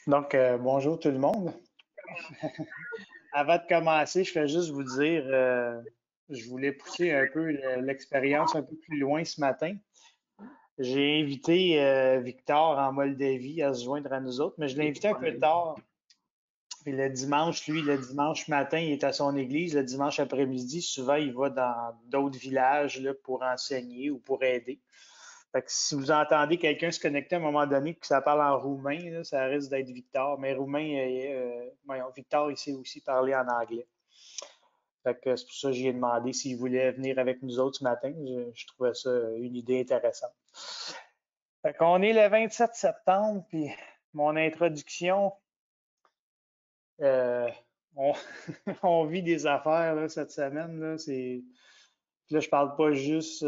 Donc, bonjour tout le monde. Avant de commencer, je vais juste vous dire, je voulais pousser un peu l'expérience un peu plus loin ce matin. J'ai invité Victor en Moldavie à se joindre à nous autres, mais je l'ai invité un peu tard. Puis le dimanche, lui, le dimanche matin, il est à son église. Le dimanche après-midi, souvent, il va dans d'autres villages là, pour enseigner ou pour aider. Fait que si vous entendez quelqu'un se connecter à un moment donné que ça parle en roumain, là, ça risque d'être Victor. Mais roumain, voyons, Victor, il sait aussi parler en anglais. Fait que c'est pour ça que j'ai demandé s'il voulait venir avec nous autres ce matin. Je trouvais ça une idée intéressante. Fait qu'on est le 27 septembre, puis mon introduction, euh, on, on vit des affaires là, cette semaine. Là, là, je parle pas juste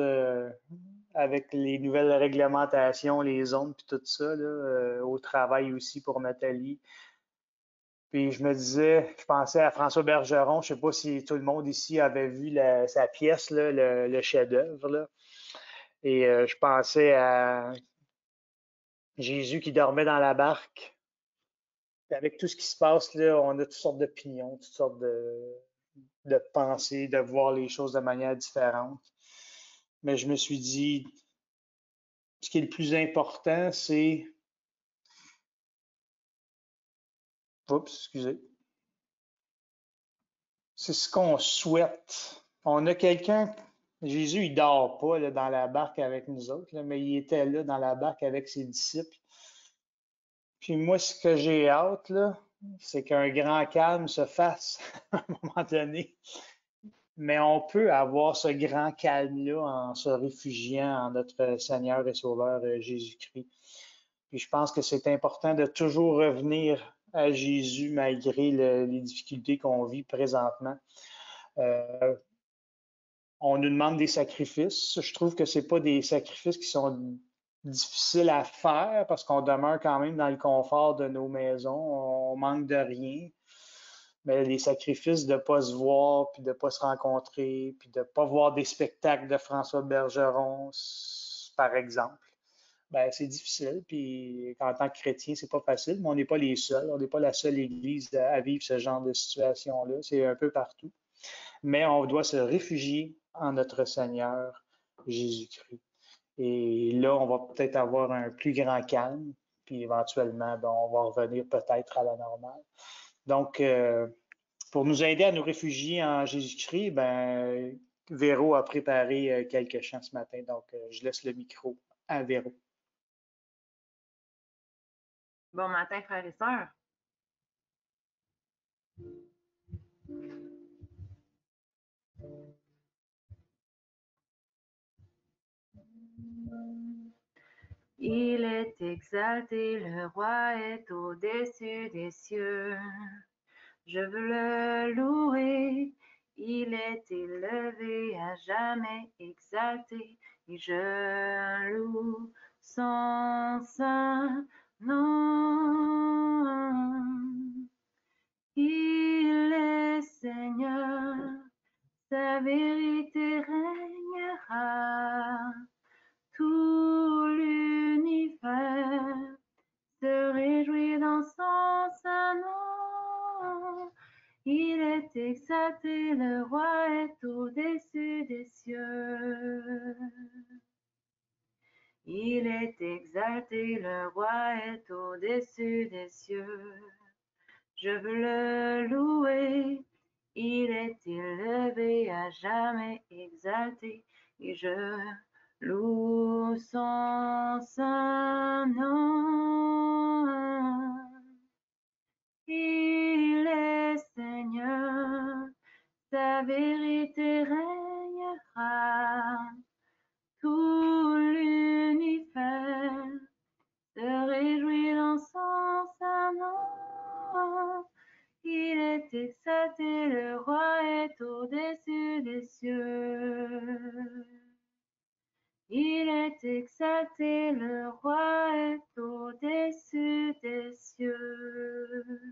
avec les nouvelles réglementations, les zones, puis tout ça, là, au travail aussi pour Nathalie. Puis je me disais, je pensais à François Bergeron, je sais pas si tout le monde ici avait vu sa pièce, là, le chef-d'œuvre, là. Et je pensais à Jésus qui dormait dans la barque. Puis avec tout ce qui se passe, là, on a toutes sortes d'opinions, toutes sortes de pensées, de voir les choses de manière différente. Mais je me suis dit, ce qui est le plus important, c'est... Oups, excusez. C'est ce qu'on souhaite. On a quelqu'un, Jésus, il dort pas là, dans la barque avec nous autres, là, mais il était là dans la barque avec ses disciples. Puis moi, ce que j'ai hâte, là, c'est qu'un grand calme se fasse à un moment donné. Mais on peut avoir ce grand calme-là en se réfugiant en notre Seigneur et Sauveur Jésus-Christ. Puis je pense que c'est important de toujours revenir à Jésus malgré les difficultés qu'on vit présentement. Euh, on nous demande des sacrifices. Je trouve que c'est pas des sacrifices qui sont difficiles à faire parce qu'on demeure quand même dans le confort de nos maisons. On manque de rien. Mais les sacrifices de ne pas se voir, puis de ne pas se rencontrer, puis de ne pas voir des spectacles de François Bergeron, par exemple, ben, c'est difficile. Puis en tant que chrétien, c'est pas facile, mais on n'est pas les seuls. On n'est pas la seule Église à vivre ce genre de situation-là. C'est un peu partout. Mais on doit se réfugier en notre Seigneur Jésus-Christ. Et là, on va peut-être avoir un plus grand calme, puis éventuellement, ben, on va revenir peut-être à la normale. Donc, pour nous aider à nous réfugier en Jésus-Christ, ben, Véro a préparé quelques chants ce matin, donc je laisse le micro à Véro. Bon matin, frères et sœurs. Il est exalté, le roi est au-dessus des cieux. Je veux le louer, il est élevé, à jamais exalté, et je loue son saint nom. Il est Seigneur, sa vérité régnera. Tout l'univers se réjouit dans son saint nom. Il est exalté, le roi est au-dessus des cieux. Il est exalté, le roi est au-dessus des cieux. Je veux le louer, il est élevé, à jamais exalté, et je loue son saint nom. Il est Seigneur, sa vérité régnera. Tout l'univers se réjouit dans son saint nom. Il est exalté, le roi est au-dessus des cieux. Il est exalté, le roi est au-dessus des cieux.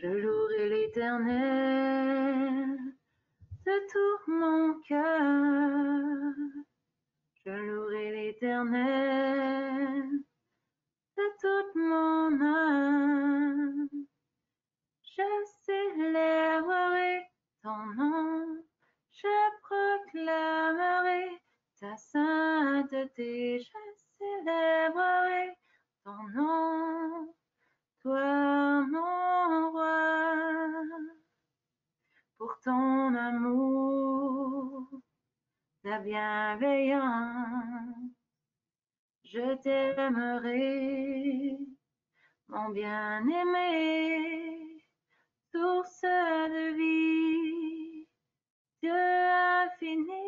Je louerai l'Éternel de tout mon cœur. Je louerai l'Éternel sainteté, je célébrerai ton nom, toi mon roi, pour ton amour, ta bienveillance. Je t'aimerai, mon bien-aimé, source de vie, Dieu infini,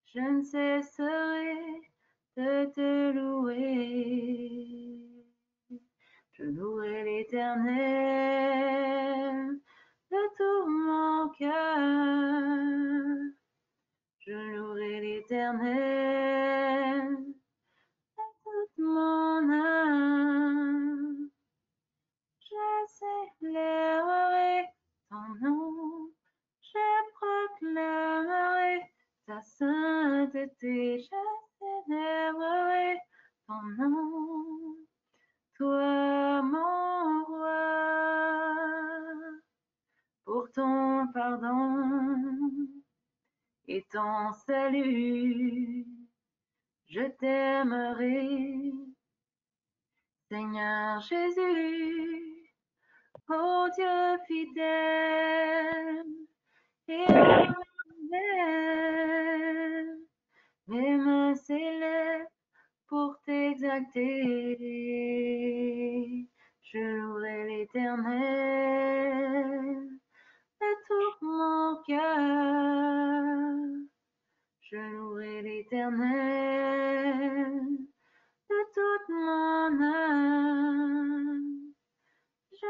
je ne cesserai de te louer. Je louerai l'Éternel de tout mon cœur. Je louerai l'Éternel de toute mon âme. Je célébrerai ton nom, je proclamerai ta sainteté, je célébrerai ton nom, toi mon roi, pour ton pardon et ton salut, je t'aimerai, Seigneur Jésus, ô Dieu fidèle et éternel, mes mains s'élèvent pour t'exalter. Je louerai l'Éternel de tout mon cœur. Je louerai l'Éternel de toute mon âme. Je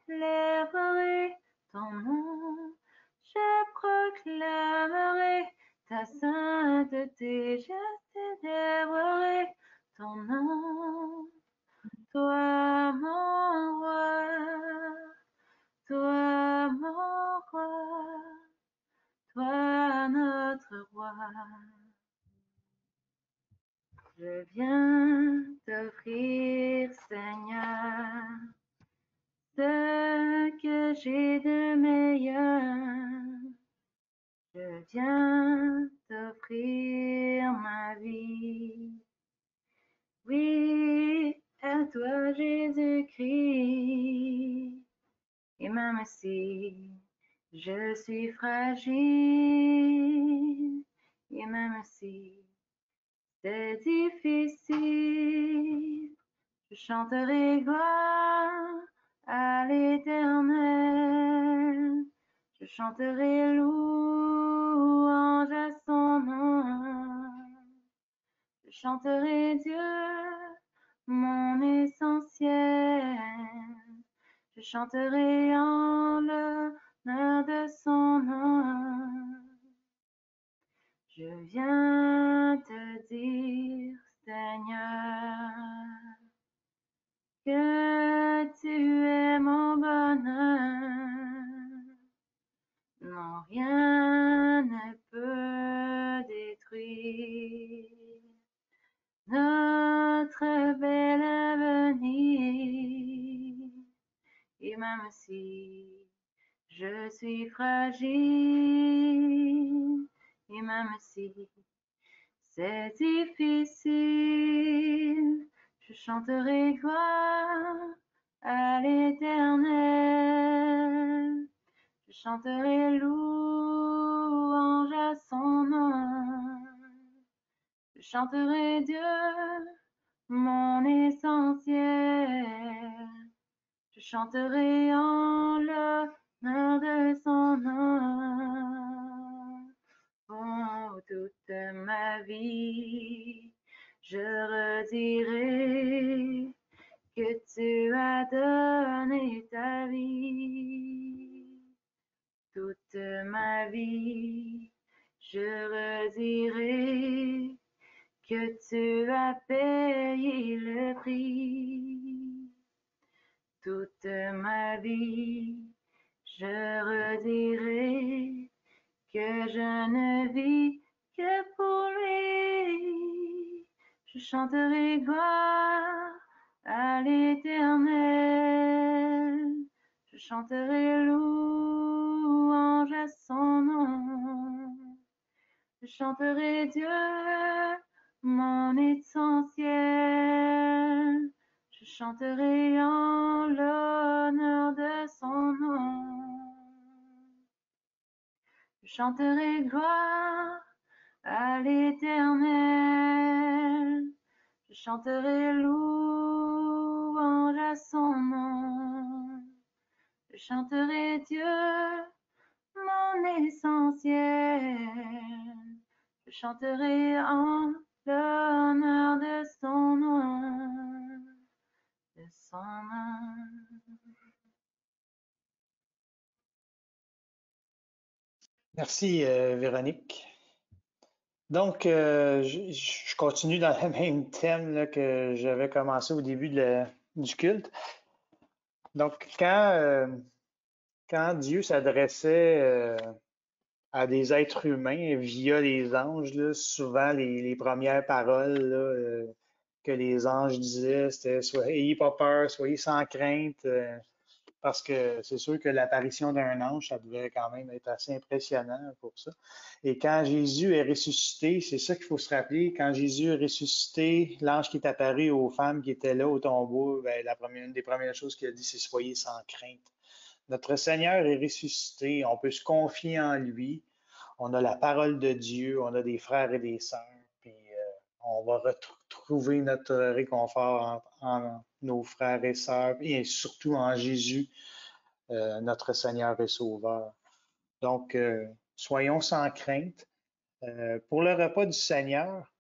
célébrerai ton nom, je proclamerai ta sainteté, je célébrerai ton nom, toi mon roi, toi mon roi, toi notre roi. Je viens t'offrir, Seigneur, ce que j'ai de meilleur. Je viens t'offrir ma vie. Oui, à toi Jésus-Christ. Et même si je suis fragile, et même si c'est difficile, je chanterai gloire à l'Éternel. Je chanterai louange à son nom. Je chanterai Dieu, mon essentiel. Je chanterai en l'honneur de son nom. Je viens te dire, Seigneur, que tu es mon bonheur. Non, rien ne peut détruire notre bel avenir. Et même si je suis fragile, et même si c'est difficile, je chanterai gloire à l'Éternel. Je chanterai louange à son nom. Je chanterai Dieu, mon essentiel. Je chanterai en l'honneur de son nom. Oh, toute ma vie, je redirai que tu as donné ta vie. Toute ma vie, je redirai que tu as payé le prix. Toute ma vie, je redirai que je ne vis que pour lui. Je chanterai gloire à l'Éternel. Je chanterai louange à son nom. Je chanterai Dieu, mon essentiel. Je chanterai en l'honneur de son nom. Je chanterai gloire à l'Éternel. Je chanterai louange à son nom. Je chanterai Dieu, mon essentiel. Je chanterai en l'honneur de son nom. De son nom. Merci, Véronique. Donc, je continue dans le même thème là, que j'avais commencé au début du culte. Donc, quand Dieu s'adressait à des êtres humains via les anges, là, souvent les premières paroles là, que les anges disaient, c'était Ayez pas peur, soyez sans crainte. Parce que c'est sûr que l'apparition d'un ange, ça devait quand même être assez impressionnant pour ça. Et quand Jésus est ressuscité, c'est ça qu'il faut se rappeler, quand Jésus est ressuscité, l'ange qui est apparu aux femmes qui étaient là au tombeau, ben, une des premières choses qu'il a dit, c'est soyez sans crainte. Notre Seigneur est ressuscité, on peut se confier en lui, on a la parole de Dieu, on a des frères et des sœurs, puis on va retrouver notre réconfort en nos frères et sœurs, et surtout en Jésus, notre Seigneur et Sauveur. Donc, soyons sans crainte. Pour le repas du Seigneur,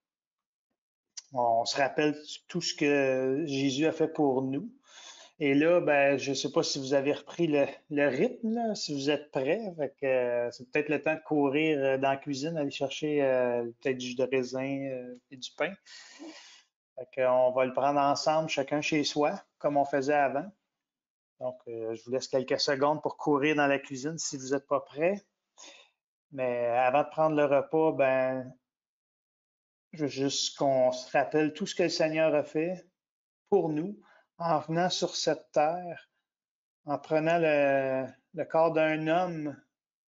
on se rappelle tout ce que Jésus a fait pour nous. Et là, ben, je ne sais pas si vous avez repris le rythme, là, si vous êtes prêts. C'est peut-être le temps de courir dans la cuisine, aller chercher peut-être du jus de raisin et du pain. On va le prendre ensemble, chacun chez soi, comme on faisait avant. Donc, je vous laisse quelques secondes pour courir dans la cuisine si vous n'êtes pas prêts. Mais avant de prendre le repas, ben, je veux juste qu'on se rappelle tout ce que le Seigneur a fait pour nous en venant sur cette terre, en prenant le corps d'un homme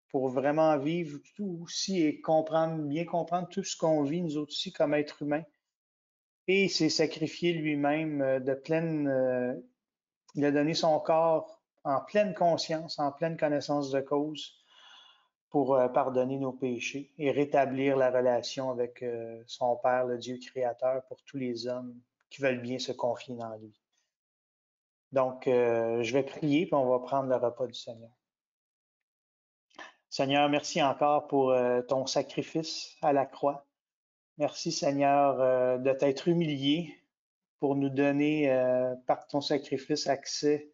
pour vraiment vivre tout aussi et bien comprendre tout ce qu'on vit nous aussi comme êtres humains. Et il s'est sacrifié lui-même il a donné son corps en pleine conscience, en pleine connaissance de cause pour pardonner nos péchés et rétablir la relation avec son Père, le Dieu créateur, pour tous les hommes qui veulent bien se confier dans lui. Donc, je vais prier, puis on va prendre le repas du Seigneur. Seigneur, merci encore pour ton sacrifice à la croix. Merci, Seigneur, de t'être humilié pour nous donner, par ton sacrifice, accès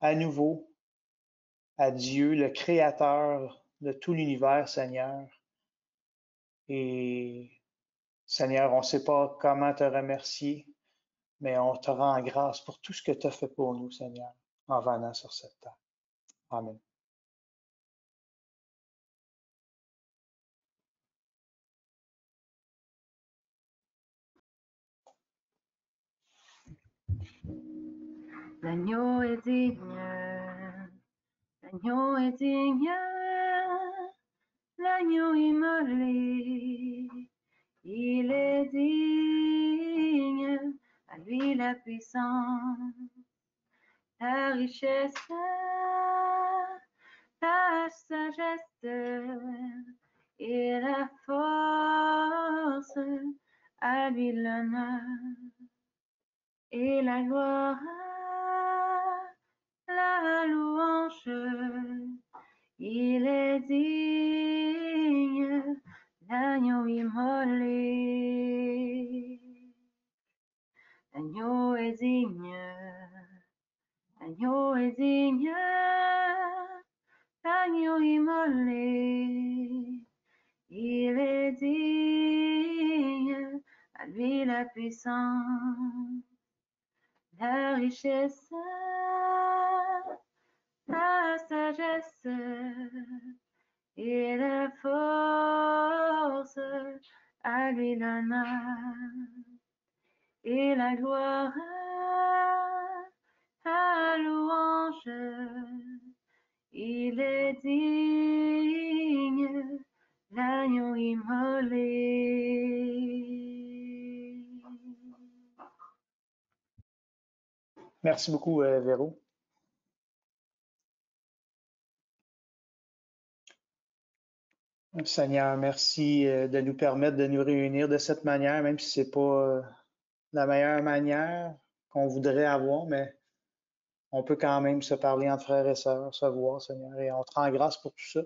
à nouveau à Dieu, le Créateur de tout l'univers, Seigneur. Et Seigneur, on ne sait pas comment te remercier, mais on te rend grâce pour tout ce que tu as fait pour nous, Seigneur, en venant sur cette terre. Amen. L'agneau est digne, l'agneau est digne, l'agneau immolé, il est digne, à lui la puissance, la richesse, la sagesse et la force, à lui l'honneur et la gloire, la louange. Il est digne, l'agneau immolé. L'agneau est digne, l'agneau est digne, l'agneau immolé. Il est digne, à lui la puissance, la richesse, la sagesse et la force, à lui l'honneur et la gloire, la louange. Il est digne, l'agneau immoler. Merci beaucoup, Véro. Seigneur, merci de nous permettre de nous réunir de cette manière, même si ce n'est pas la meilleure manière qu'on voudrait avoir, mais on peut quand même se parler entre frères et sœurs, se voir, Seigneur, et on te rend grâce pour tout ça.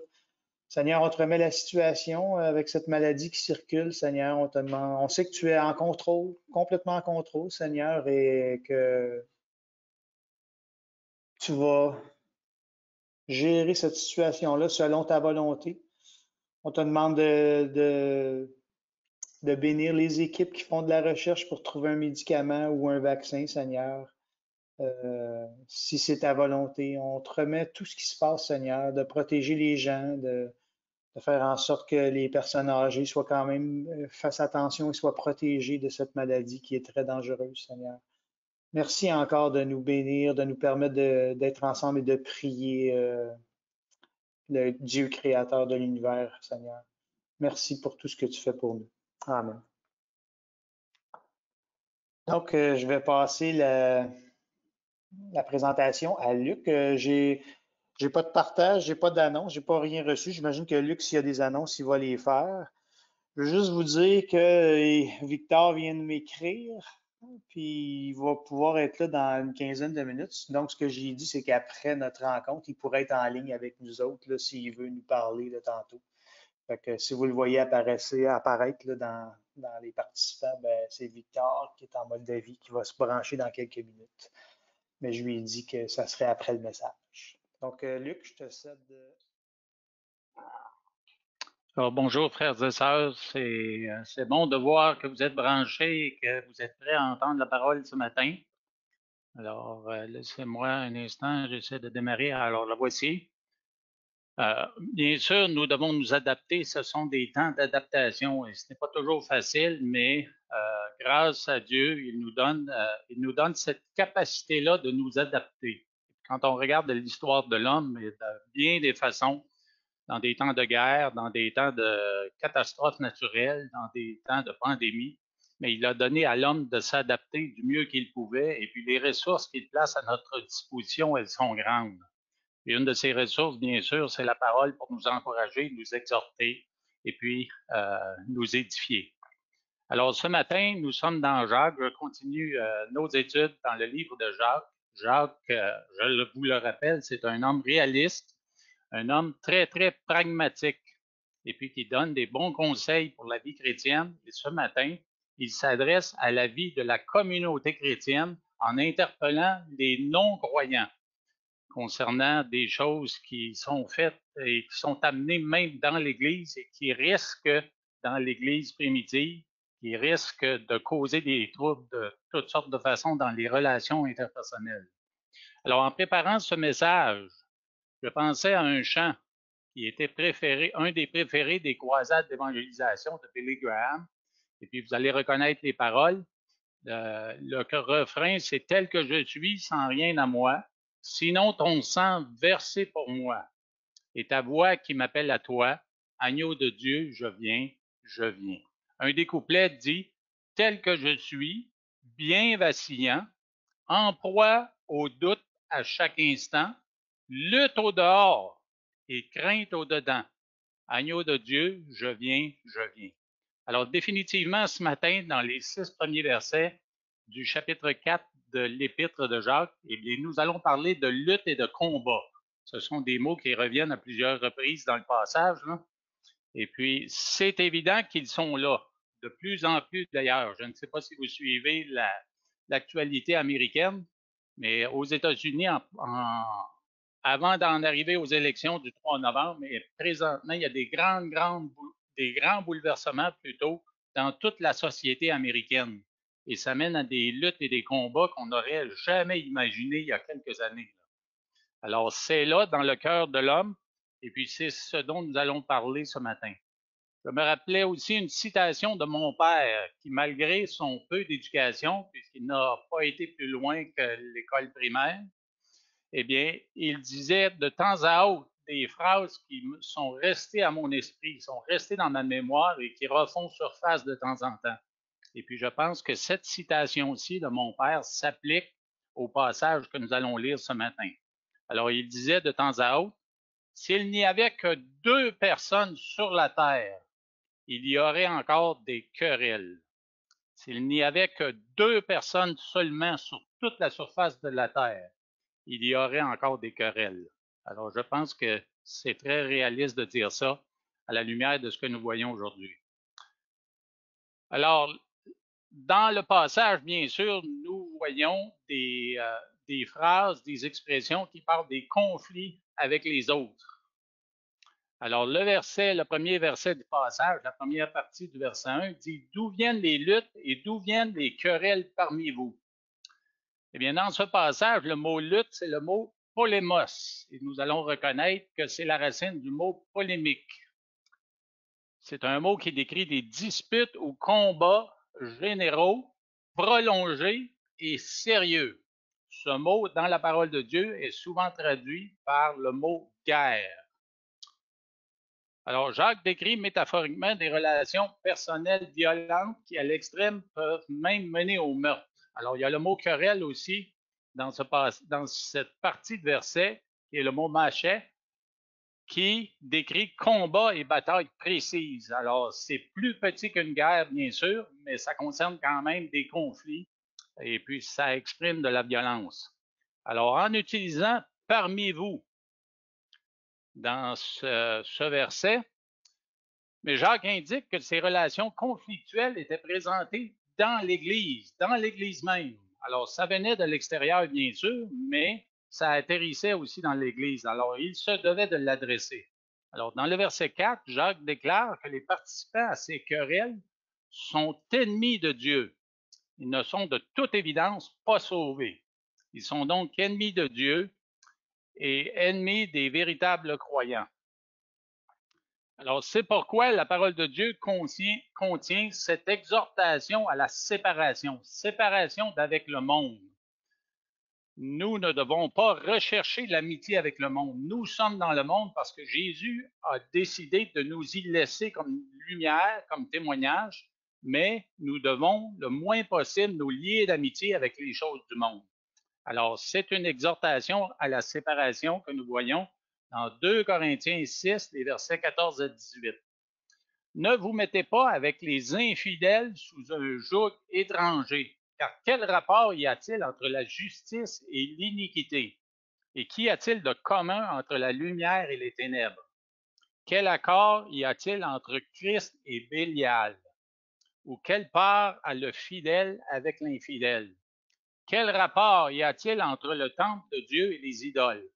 Seigneur, on te remet la situation avec cette maladie qui circule, Seigneur. On te demande, on sait que tu es en contrôle, complètement en contrôle, Seigneur, et que tu vas gérer cette situation-là selon ta volonté. On te demande de bénir les équipes qui font de la recherche pour trouver un médicament ou un vaccin, Seigneur. Si c'est ta volonté, on te remet tout ce qui se passe, Seigneur, de protéger les gens, de faire en sorte que les personnes âgées soient quand même, fassent attention et soient protégées de cette maladie qui est très dangereuse, Seigneur. Merci encore de nous bénir, de nous permettre d'être ensemble et de prier le Dieu créateur de l'univers, Seigneur. Merci pour tout ce que tu fais pour nous. Amen. Donc, je vais passer la présentation à Luc. J'ai pas de partage, j'ai pas d'annonce, j'ai pas rien reçu. J'imagine que Luc, s'il y a des annonces, il va les faire. Je veux juste vous dire que Victor vient de m'écrire, puis il va pouvoir être là dans une quinzaine de minutes. Donc, ce que j'ai dit, c'est qu'après notre rencontre, il pourrait être en ligne avec nous autres, là, s'il veut nous parler là, tantôt. Fait que si vous le voyez apparaître là, dans les participants, ben, c'est Victor qui est en Moldavie qui va se brancher dans quelques minutes. Mais je lui ai dit que ça serait après le message. Donc, Luc, je te cède. Alors, bonjour, frères et sœurs. C'est bon de voir que vous êtes branchés et que vous êtes prêts à entendre la parole ce matin. Alors, laissez-moi un instant, j'essaie de démarrer. Alors, la voici. Bien sûr, nous devons nous adapter. Ce sont des temps d'adaptation et ce n'est pas toujours facile, mais grâce à Dieu, il nous donne cette capacité-là de nous adapter. Quand on regarde l'histoire de l'homme, de bien des façons, dans des temps de guerre, dans des temps de catastrophes naturelles, dans des temps de pandémie, mais il a donné à l'homme de s'adapter du mieux qu'il pouvait, et puis les ressources qu'il place à notre disposition, elles sont grandes. Et une de ces ressources, bien sûr, c'est la parole pour nous encourager, nous exhorter et puis nous édifier. Alors, ce matin, nous sommes dans Jacques. Je continue nos études dans le livre de Jacques. Jacques, je vous le rappelle, c'est un homme réaliste, un homme très, très pragmatique et puis qui donne des bons conseils pour la vie chrétienne. Et ce matin, il s'adresse à la vie de la communauté chrétienne en interpellant les non-croyants concernant des choses qui sont faites et qui sont amenées même dans l'Église et qui risquent, dans l'Église primitive, qui risquent de causer des troubles de toutes sortes de façons dans les relations interpersonnelles. Alors, en préparant ce message, je pensais à un chant qui était préféré, un des préférés des croisades d'évangélisation de Billy Graham. Et puis, vous allez reconnaître les paroles. Le refrain, c'est « Tel que je suis, sans rien à moi, sinon ton sang versé pour moi, et ta voix qui m'appelle à toi, agneau de Dieu, je viens, je viens. » Un des couplets dit « Tel que je suis, bien vacillant, en proie au doute à chaque instant, lutte au dehors et crainte au dedans. Agneau de Dieu, je viens, je viens. » Alors définitivement, ce matin, dans les 6 premiers versets du chapitre 4 de l'Épître de Jacques, eh bien, nous allons parler de lutte et de combat. Ce sont des mots qui reviennent à plusieurs reprises dans le passage, là. Et puis, c'est évident qu'ils sont là, de plus en plus d'ailleurs. Je ne sais pas si vous suivez l'actualité américaine, mais aux États-Unis, avant d'en arriver aux élections du 3 novembre, mais présentement, il y a des grands bouleversements plutôt dans toute la société américaine. Et ça mène à des luttes et des combats qu'on n'aurait jamais imaginés il y a quelques années. Alors, c'est là, dans le cœur de l'homme, et puis c'est ce dont nous allons parler ce matin. Je me rappelais aussi une citation de mon père qui, malgré son peu d'éducation, puisqu'il n'a pas été plus loin que l'école primaire, eh bien, il disait de temps à autre, des phrases qui sont restées à mon esprit, sont restées dans ma mémoire et qui refont surface de temps en temps. Et puis, je pense que cette citation-ci de mon père s'applique au passage que nous allons lire ce matin. Alors, il disait de temps à autre, s'il n'y avait que 2 personnes sur la terre, il y aurait encore des querelles. S'il n'y avait que 2 personnes seulement sur toute la surface de la terre, il y aurait encore des querelles. Alors, je pense que c'est très réaliste de dire ça à la lumière de ce que nous voyons aujourd'hui. Alors, dans le passage, bien sûr, nous voyons des phrases, des expressions qui parlent des conflits avec les autres. Alors, le premier verset du passage, la première partie du verset 1, dit « D'où viennent les luttes et d'où viennent les querelles parmi vous? » Eh bien, dans ce passage, le mot lutte, c'est le mot polémos. Et nous allons reconnaître que c'est la racine du mot polémique. C'est un mot qui décrit des disputes ou combats généraux, prolongés et sérieux. Ce mot, dans la parole de Dieu, est souvent traduit par le mot guerre. Alors, Jacques décrit métaphoriquement des relations personnelles violentes qui, à l'extrême, peuvent même mener au meurtre. Alors, il y a le mot querelle aussi dans cette partie de verset, qui est le mot machet, qui décrit combat et bataille précises. Alors, c'est plus petit qu'une guerre, bien sûr, mais ça concerne quand même des conflits et puis ça exprime de la violence. Alors, en utilisant parmi vous dans ce verset, mais Jacques indique que ces relations conflictuelles étaient présentées dans l'Église même. Alors, ça venait de l'extérieur, bien sûr, mais ça atterrissait aussi dans l'Église. Alors, il se devait de l'adresser. Alors, dans le verset 4, Jacques déclare que les participants à ces querelles sont ennemis de Dieu. Ils ne sont de toute évidence pas sauvés. Ils sont donc ennemis de Dieu et ennemis des véritables croyants. Alors, c'est pourquoi la parole de Dieu contient cette exhortation à la séparation d'avec le monde. Nous ne devons pas rechercher l'amitié avec le monde. Nous sommes dans le monde parce que Jésus a décidé de nous y laisser comme lumière, comme témoignage, mais nous devons le moins possible nous lier d'amitié avec les choses du monde. Alors, c'est une exhortation à la séparation que nous voyons dans 2 Corinthiens 6, les versets 14 à 18. Ne vous mettez pas avec les infidèles sous un joug étranger, car quel rapport y a-t-il entre la justice et l'iniquité? Et qu'y a-t-il de commun entre la lumière et les ténèbres? Quel accord y a-t-il entre Christ et Bélial? Ou quelle part a le fidèle avec l'infidèle? Quel rapport y a-t-il entre le temple de Dieu et les idoles?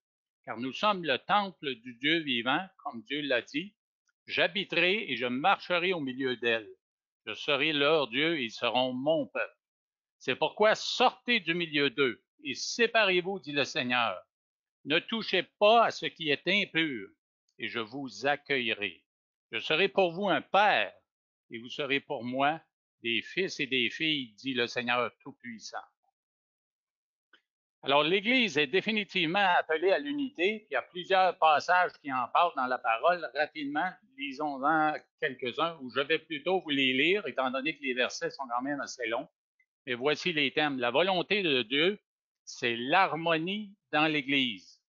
Car nous sommes le temple du Dieu vivant, comme Dieu l'a dit. J'habiterai et je marcherai au milieu d'elles. Je serai leur Dieu et ils seront mon peuple. C'est pourquoi sortez du milieu d'eux et séparez-vous, dit le Seigneur. Ne touchez pas à ce qui est impur et je vous accueillerai. Je serai pour vous un père et vous serez pour moi des fils et des filles, dit le Seigneur Tout-Puissant. Alors, l'Église est définitivement appelée à l'unité, puis il y a plusieurs passages qui en parlent dans la parole. Rapidement, lisons-en quelques-uns, où je vais plutôt vous les lire, étant donné que les versets sont quand même assez longs. Mais voici les thèmes. La volonté de Dieu, c'est l'harmonie dans l'Église.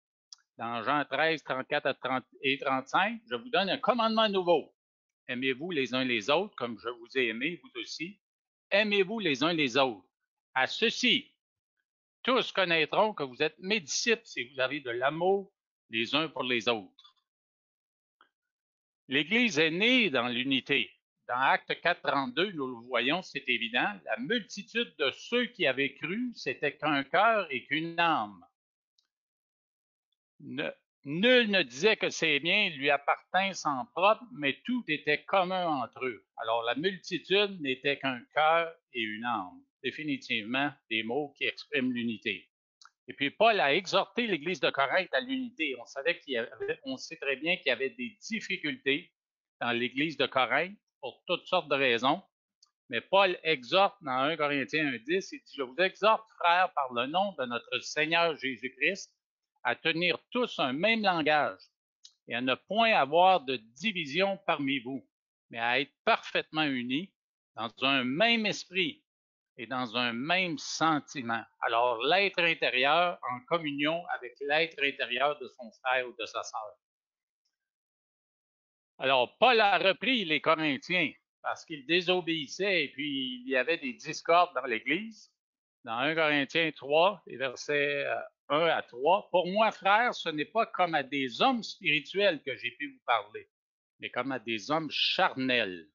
Dans Jean 13, 34 et 35, je vous donne un commandement nouveau. Aimez-vous les uns les autres, comme je vous ai aimé, vous aussi. Aimez-vous les uns les autres. À ceci, tous connaîtront que vous êtes mes disciples si vous avez de l'amour les uns pour les autres. L'Église est née dans l'unité. Dans Actes 4.32, nous le voyons, c'est évident, la multitude de ceux qui avaient cru, c'était qu'un cœur et qu'une âme. Nul ne disait que ses biens lui appartinssent en propre, mais tout était commun entre eux. Alors la multitude n'était qu'un cœur et une âme. Définitivement des mots qui expriment l'unité. Et puis Paul a exhorté l'Église de Corinthe à l'unité. On sait très bien qu'il y avait des difficultés dans l'Église de Corinthe pour toutes sortes de raisons. Mais Paul exhorte dans 1 Corinthiens 1.10, il dit « Je vous exhorte, frères, par le nom de notre Seigneur Jésus-Christ, à tenir tous un même langage, et à ne point avoir de division parmi vous, mais à être parfaitement unis dans un même esprit et dans un même sentiment. Alors, l'être intérieur en communion avec l'être intérieur de son frère ou de sa sœur. Alors, Paul a repris les Corinthiens parce qu'ils désobéissaient et puis il y avait des discordes dans l'Église. Dans 1 Corinthiens 3, les versets 1 à 3, « Pour moi, frères, ce n'est pas comme à des hommes spirituels que j'ai pu vous parler, mais comme à des hommes charnels,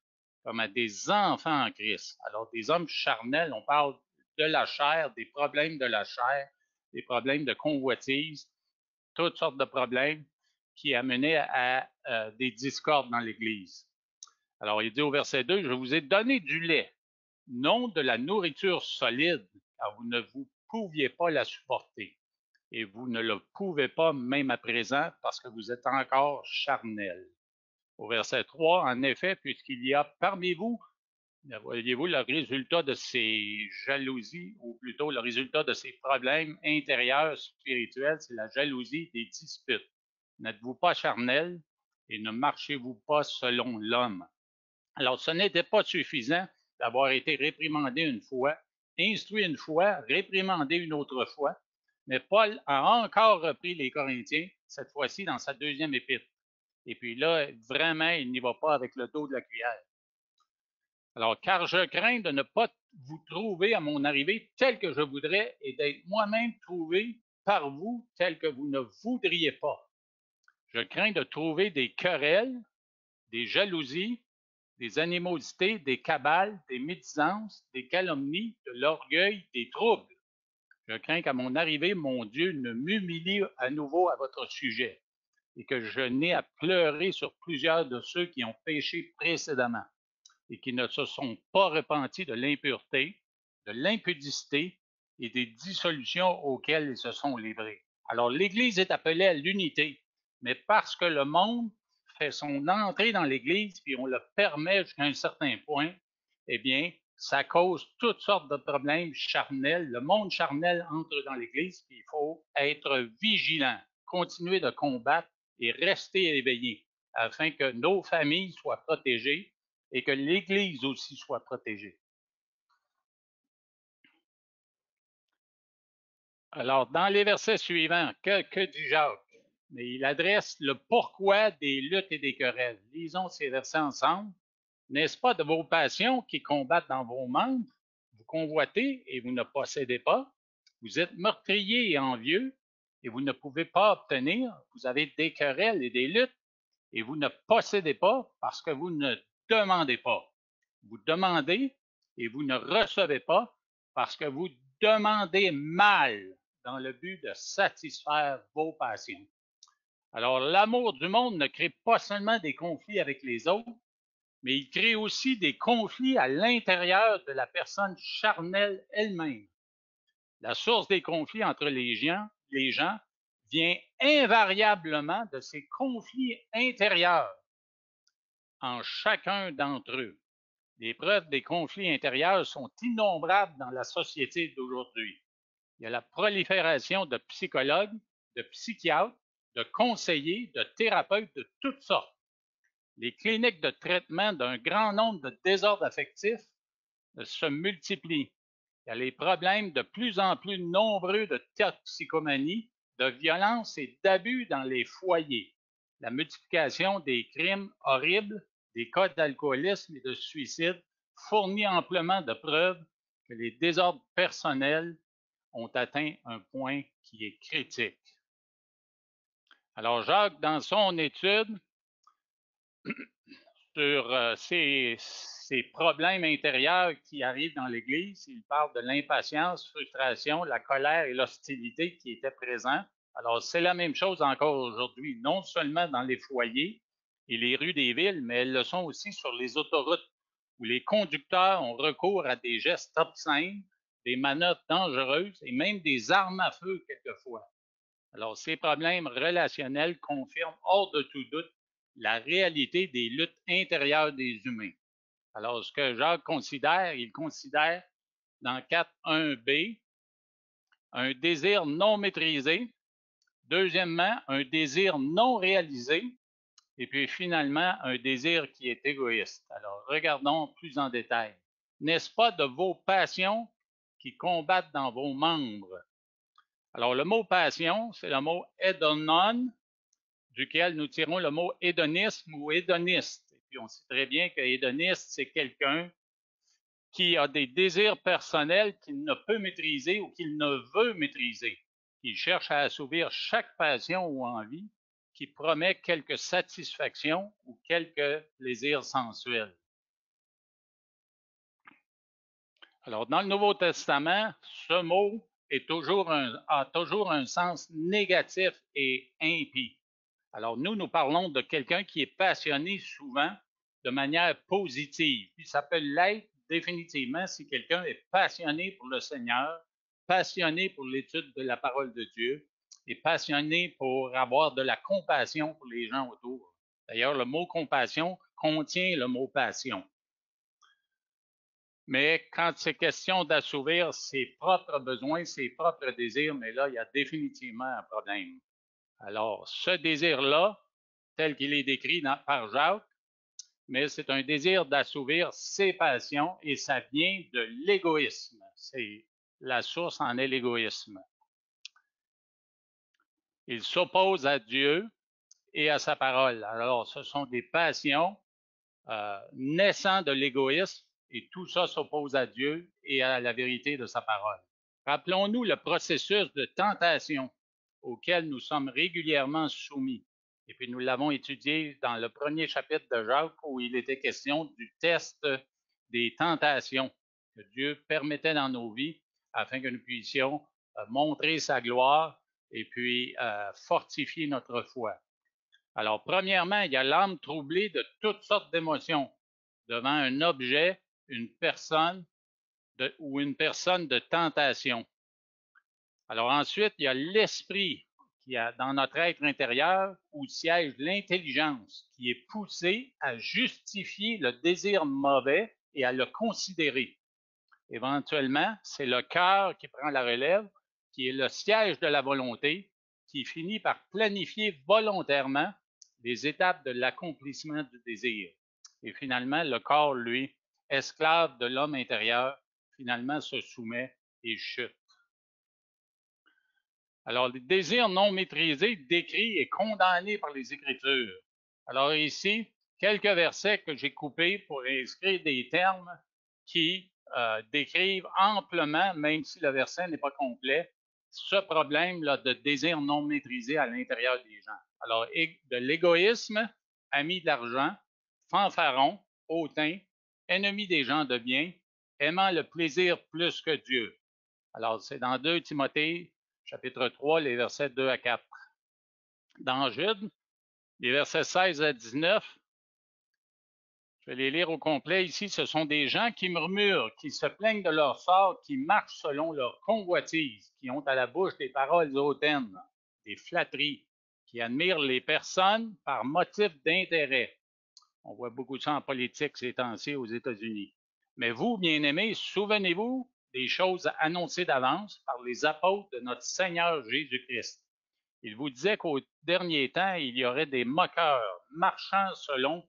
comme à des enfants en Christ. » Alors, des hommes charnels, on parle de la chair, des problèmes de la chair, des problèmes de convoitise, toutes sortes de problèmes qui amenaient à des discordes dans l'Église. Alors, il dit au verset 2, « Je vous ai donné du lait, non de la nourriture solide, car vous ne vous pouviez pas la supporter. Et vous ne le pouvez pas même à présent parce que vous êtes encore charnel. » Au verset 3, « En effet, puisqu'il y a parmi vous, voyez-vous, le résultat de ces jalousies, ou plutôt le résultat de ces problèmes intérieurs spirituels, c'est la jalousie des disputes. N'êtes-vous pas charnel et ne marchez-vous pas selon l'homme? » Alors, ce n'était pas suffisant d'avoir été réprimandé une fois, instruit une fois, réprimandé une autre fois, mais Paul a encore repris les Corinthiens, cette fois-ci dans sa deuxième épître. Et puis là, vraiment, il n'y va pas avec le dos de la cuillère. Alors, car je crains de ne pas vous trouver à mon arrivée tel que je voudrais et d'être moi-même trouvé par vous tel que vous ne voudriez pas. Je crains de trouver des querelles, des jalousies, des animosités, des cabales, des médisances, des calomnies, de l'orgueil, des troubles. Je crains qu'à mon arrivée, mon Dieu ne m'humilie à nouveau à votre sujet et que je n'ai à pleurer sur plusieurs de ceux qui ont péché précédemment et qui ne se sont pas repentis de l'impureté, de l'impudicité et des dissolutions auxquelles ils se sont livrés. Alors, l'Église est appelée à l'unité, mais parce que le monde fait son entrée dans l'Église, puis on le permet jusqu'à un certain point, eh bien, ça cause toutes sortes de problèmes charnels. Le monde charnel entre dans l'Église, puis il faut être vigilant, continuer de combattre et rester éveillé afin que nos familles soient protégées et que l'Église aussi soit protégée. Alors, dans les versets suivants, que dit Jacques? Mais il adresse le pourquoi des luttes et des querelles. Lisons ces versets ensemble. N'est-ce pas de vos passions qui combattent dans vos membres? Vous convoitez et vous ne possédez pas. Vous êtes meurtriers et envieux et vous ne pouvez pas obtenir. Vous avez des querelles et des luttes et vous ne possédez pas parce que vous ne demandez pas. Vous demandez et vous ne recevez pas parce que vous demandez mal dans le but de satisfaire vos passions. Alors, l'amour du monde ne crée pas seulement des conflits avec les autres, mais il crée aussi des conflits à l'intérieur de la personne charnelle elle-même. La source des conflits entre les gens vient invariablement de ces conflits intérieurs en chacun d'entre eux. Les preuves des conflits intérieurs sont innombrables dans la société d'aujourd'hui. Il y a la prolifération de psychologues, de psychiatres, de conseillers, de thérapeutes de toutes sortes. Les cliniques de traitement d'un grand nombre de désordres affectifs se multiplient. Il y a les problèmes de plus en plus nombreux de toxicomanie, de violence et d'abus dans les foyers. La multiplication des crimes horribles, des cas d'alcoolisme et de suicide fournit amplement de preuves que les désordres personnels ont atteint un point qui est critique. Alors, Jacques, dans son étude sur ces problèmes intérieurs qui arrivent dans l'Église, il parle de l'impatience, frustration, la colère et l'hostilité qui étaient présents. Alors, c'est la même chose encore aujourd'hui, non seulement dans les foyers et les rues des villes, mais elles le sont aussi sur les autoroutes, où les conducteurs ont recours à des gestes obscènes, des manœuvres dangereuses et même des armes à feu quelquefois. Alors, ces problèmes relationnels confirment hors de tout doute la réalité des luttes intérieures des humains. Alors, ce que Jacques considère, il considère dans 4.1b un désir non maîtrisé, Deuxièmement, un désir non réalisé. Et puis finalement, un désir qui est égoïste. Alors, regardons plus en détail. N'est-ce pas de vos passions qui combattent dans vos membres? Alors, le mot passion, c'est le mot hédonon, duquel nous tirons le mot hédonisme ou hédoniste. Et puis, on sait très bien que hédoniste, c'est quelqu'un qui a des désirs personnels qu'il ne peut maîtriser ou qu'il ne veut maîtriser, qui cherche à assouvir chaque passion ou envie, qui promet quelque satisfaction ou quelque plaisir sensuel. Alors, dans le Nouveau Testament, ce mot a toujours un sens négatif et impie. Alors, nous parlons de quelqu'un qui est passionné souvent de manière positive. Puis ça peut l'être définitivement si quelqu'un est passionné pour le Seigneur, passionné pour l'étude de la parole de Dieu et passionné pour avoir de la compassion pour les gens autour. D'ailleurs, le mot compassion contient le mot passion. Mais quand c'est question d'assouvir ses propres besoins, ses propres désirs, mais là, il y a définitivement un problème. Alors, ce désir-là, tel qu'il est décrit par Jacques, mais c'est un désir d'assouvir ses passions et ça vient de l'égoïsme. C'est la source en est l'égoïsme. Il s'oppose à Dieu et à sa parole. Alors, ce sont des passions naissant de l'égoïsme et tout ça s'oppose à Dieu et à la vérité de sa parole. Rappelons-nous le processus de tentation auquel nous sommes régulièrement soumis. Et puis nous l'avons étudié dans le premier chapitre de Jacques où il était question du test des tentations que Dieu permettait dans nos vies afin que nous puissions montrer sa gloire et puis fortifier notre foi. Alors, premièrement, il y a l'âme troublée de toutes sortes d'émotions devant un objet, une personne ou une personne de tentation. Alors ensuite, il y a l'esprit qui a dans notre être intérieur où siège l'intelligence qui est poussée à justifier le désir mauvais et à le considérer. Éventuellement, c'est le cœur qui prend la relève, qui est le siège de la volonté, qui finit par planifier volontairement les étapes de l'accomplissement du désir. Et finalement, le corps, lui, esclave de l'homme intérieur, finalement se soumet et chute. Alors, les désirs non maîtrisés, décrits et condamnés par les Écritures. Alors ici, quelques versets que j'ai coupés pour inscrire des termes qui décrivent amplement, même si le verset n'est pas complet, ce problème-là de désir non maîtrisé à l'intérieur des gens. Alors, de l'égoïsme, ami de l'argent, fanfaron, hautain, ennemi des gens de bien, aimant le plaisir plus que Dieu. Alors, c'est dans 2 Timothée, chapitre 3, les versets 2 à 4. Dans Jude, les versets 16 à 19, je vais les lire au complet ici. Ce sont des gens qui murmurent, qui se plaignent de leur sort, qui marchent selon leur convoitise, qui ont à la bouche des paroles hautaines, des flatteries, qui admirent les personnes par motif d'intérêt. On voit beaucoup de ça en politique ces temps-ci aux États-Unis. Mais vous, bien-aimés, souvenez-vous des choses annoncées d'avance par les apôtres de notre Seigneur Jésus-Christ. Il vous disait qu'au dernier temps, il y aurait des moqueurs, marchant selon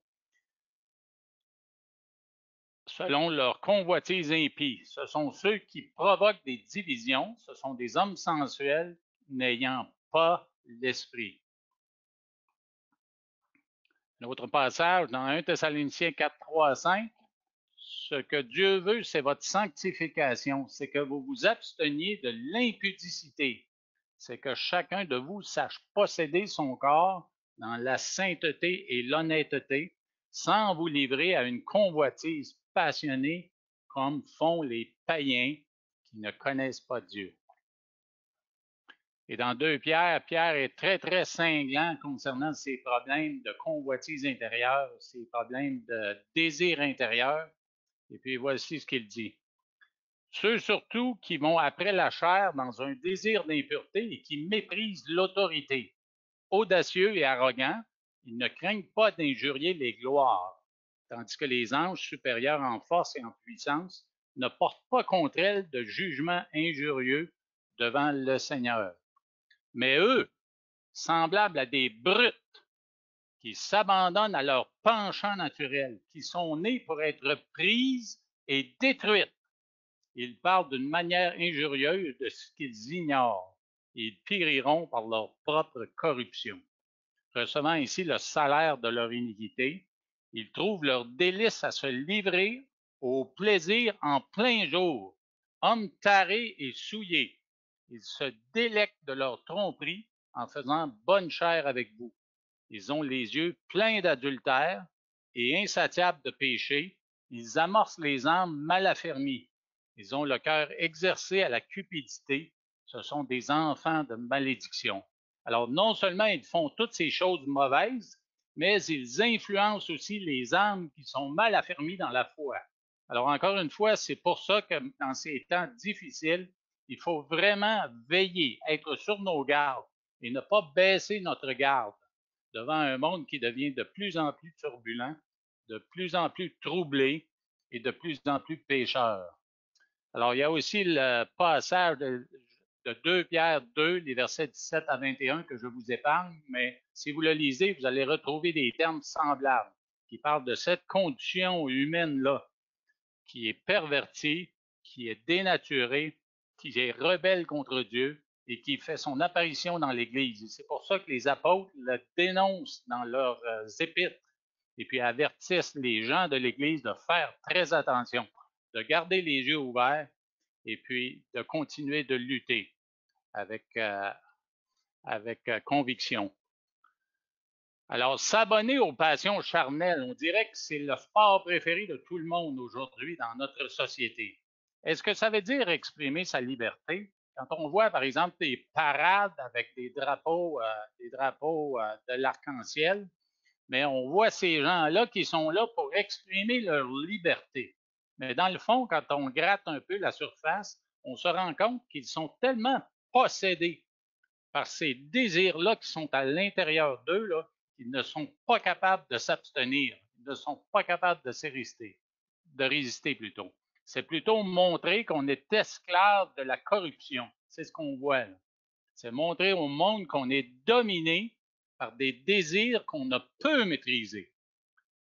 leur convoitise impie. Ce sont ceux qui provoquent des divisions, ce sont des hommes sensuels n'ayant pas l'esprit. Un autre passage dans 1 Thessaloniciens 4, 3 à 5, ce que Dieu veut, c'est votre sanctification, c'est que vous vous absteniez de l'impudicité, c'est que chacun de vous sache posséder son corps dans la sainteté et l'honnêteté, sans vous livrer à une convoitise passionnée comme font les païens qui ne connaissent pas Dieu. Et dans 2 Pierre, Pierre est très, très cinglant concernant ces problèmes de convoitise intérieure, ces problèmes de désir intérieur. Et puis voici ce qu'il dit. Ceux surtout qui vont après la chair dans un désir d'impureté et qui méprisent l'autorité, audacieux et arrogants, ils ne craignent pas d'injurier les gloires, tandis que les anges supérieurs en force et en puissance ne portent pas contre elles de jugement injurieux devant le Seigneur. Mais eux, semblables à des brutes qui s'abandonnent à leur penchant naturel, qui sont nés pour être prises et détruites. Ils parlent d'une manière injurieuse de ce qu'ils ignorent. Ils périront par leur propre corruption. Recevant ainsi le salaire de leur iniquité, ils trouvent leur délice à se livrer au plaisir en plein jour. Hommes tarés et souillés, ils se délectent de leur tromperie en faisant bonne chère avec vous. Ils ont les yeux pleins d'adultère et insatiables de péché. Ils amorcent les âmes mal affermies. Ils ont le cœur exercé à la cupidité. Ce sont des enfants de malédiction. Alors, non seulement ils font toutes ces choses mauvaises, mais ils influencent aussi les âmes qui sont mal affermies dans la foi. Alors, encore une fois, c'est pour ça que dans ces temps difficiles, il faut vraiment veiller, être sur nos gardes et ne pas baisser notre garde devant un monde qui devient de plus en plus turbulent, de plus en plus troublé et de plus en plus pécheur. Alors, il y a aussi le passage de 2 Pierre 2, les versets 17 à 21 que je vous épargne, mais si vous le lisez, vous allez retrouver des termes semblables qui parlent de cette condition humaine-là, qui est pervertie, qui est dénaturée, qui est rebelle contre Dieu et qui fait son apparition dans l'Église. Et c'est pour ça que les apôtres le dénoncent dans leurs épîtres et puis avertissent les gens de l'Église de faire très attention, de garder les yeux ouverts et puis de continuer de lutter avec conviction. Alors, s'abonner aux passions charnelles, on dirait que c'est le sport préféré de tout le monde aujourd'hui dans notre société. Est-ce que ça veut dire exprimer sa liberté? Quand on voit, par exemple, des parades avec des drapeaux de l'arc-en-ciel, mais on voit ces gens-là qui sont là pour exprimer leur liberté. Mais dans le fond, quand on gratte un peu la surface, on se rend compte qu'ils sont tellement possédés par ces désirs-là qui sont à l'intérieur d'eux, là, qu'ils ne sont pas capables de s'abstenir, ils ne sont pas capables de résister plutôt. C'est plutôt montrer qu'on est esclave de la corruption. C'est ce qu'on voit là. C'est montrer au monde qu'on est dominé par des désirs qu'on ne peut maîtriser.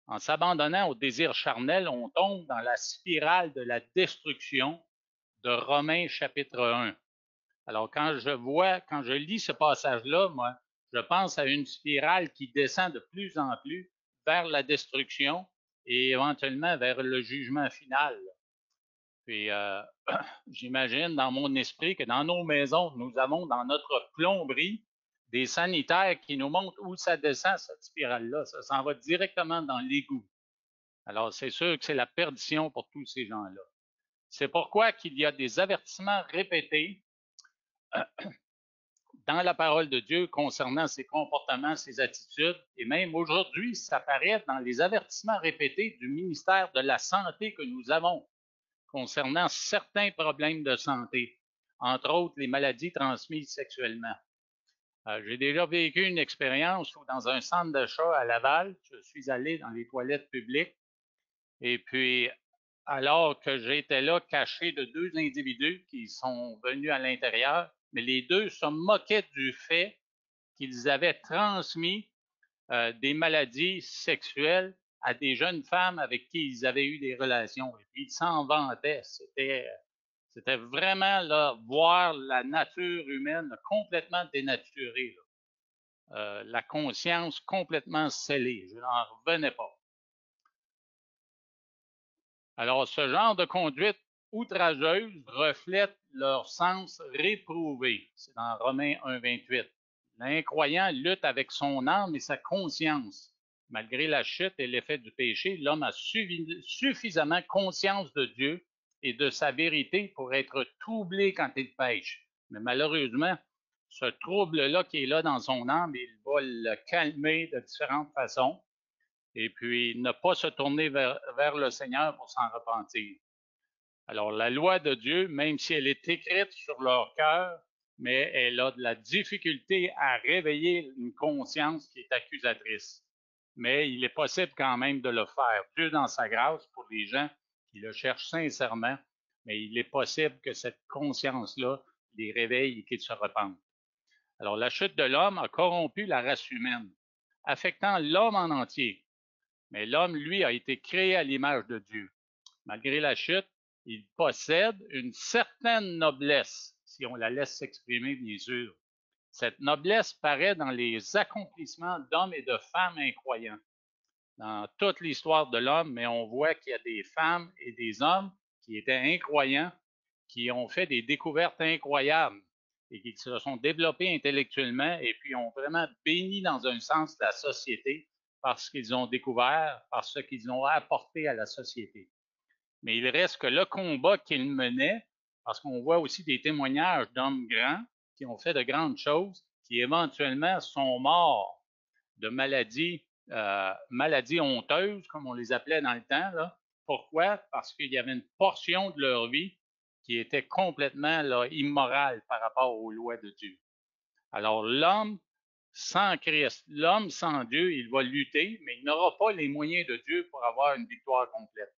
En s'abandonnant aux désirs charnels, on tombe dans la spirale de la destruction de Romains chapitre 1. Alors, quand je lis ce passage-là, moi, je pense à une spirale qui descend de plus en plus vers la destruction et éventuellement vers le jugement final. Puis, j'imagine dans mon esprit que dans nos maisons, nous avons dans notre plomberie des sanitaires qui nous montrent où ça descend, cette spirale-là. Ça s'en va directement dans l'égout. Alors, c'est sûr que c'est la perdition pour tous ces gens-là. C'est pourquoi qu'il y a des avertissements répétés dans la parole de Dieu concernant ses comportements, ses attitudes, et même aujourd'hui, ça apparaît dans les avertissements répétés du ministère de la Santé que nous avons concernant certains problèmes de santé, entre autres les maladies transmises sexuellement. J'ai déjà vécu une expérience où dans un centre d'achat à Laval, je suis allé dans les toilettes publiques et puis alors que j'étais là caché de 2 individus qui sont venus à l'intérieur, mais les deux se moquaient du fait qu'ils avaient transmis des maladies sexuelles à des jeunes femmes avec qui ils avaient eu des relations. Et puis ils s'en vantaient. C'était vraiment là, voir la nature humaine complètement dénaturée, la conscience complètement scellée. Je n'en revenais pas. Alors, ce genre de conduite outrageuse reflète leur sens réprouvé. C'est dans Romains 1,28. L'incroyant lutte avec son âme et sa conscience. Malgré la chute et l'effet du péché, l'homme a suffisamment conscience de Dieu et de sa vérité pour être troublé quand il pêche. Mais malheureusement, ce trouble-là qui est là dans son âme, il va le calmer de différentes façons et puis ne pas se tourner vers le Seigneur pour s'en repentir. Alors, la loi de Dieu, même si elle est écrite sur leur cœur, mais elle a de la difficulté à réveiller une conscience qui est accusatrice. Mais il est possible quand même de le faire. Dieu, dans sa grâce, pour les gens qui le cherchent sincèrement, mais il est possible que cette conscience-là les réveille et qu'ils se repentent. Alors, la chute de l'homme a corrompu la race humaine, affectant l'homme en entier. Mais l'homme, lui, a été créé à l'image de Dieu. Malgré la chute, il possède une certaine noblesse, si on la laisse s'exprimer, bien sûr. Cette noblesse paraît dans les accomplissements d'hommes et de femmes incroyants. Dans toute l'histoire de l'homme, mais on voit qu'il y a des femmes et des hommes qui étaient incroyants, qui ont fait des découvertes incroyables et qui se sont développés intellectuellement et puis ont vraiment béni dans un sens la société parce qu'ils ont découvert, parce qu'ils ont apporté à la société. Mais il reste que le combat qu'ils menaient, parce qu'on voit aussi des témoignages d'hommes grands qui ont fait de grandes choses, qui éventuellement sont morts de maladies honteuses, comme on les appelait dans le temps. Là. Pourquoi? Parce qu'il y avait une portion de leur vie qui était complètement là, immorale par rapport aux lois de Dieu. Alors l'homme sans Christ, l'homme sans Dieu, il va lutter, mais il n'aura pas les moyens de Dieu pour avoir une victoire complète.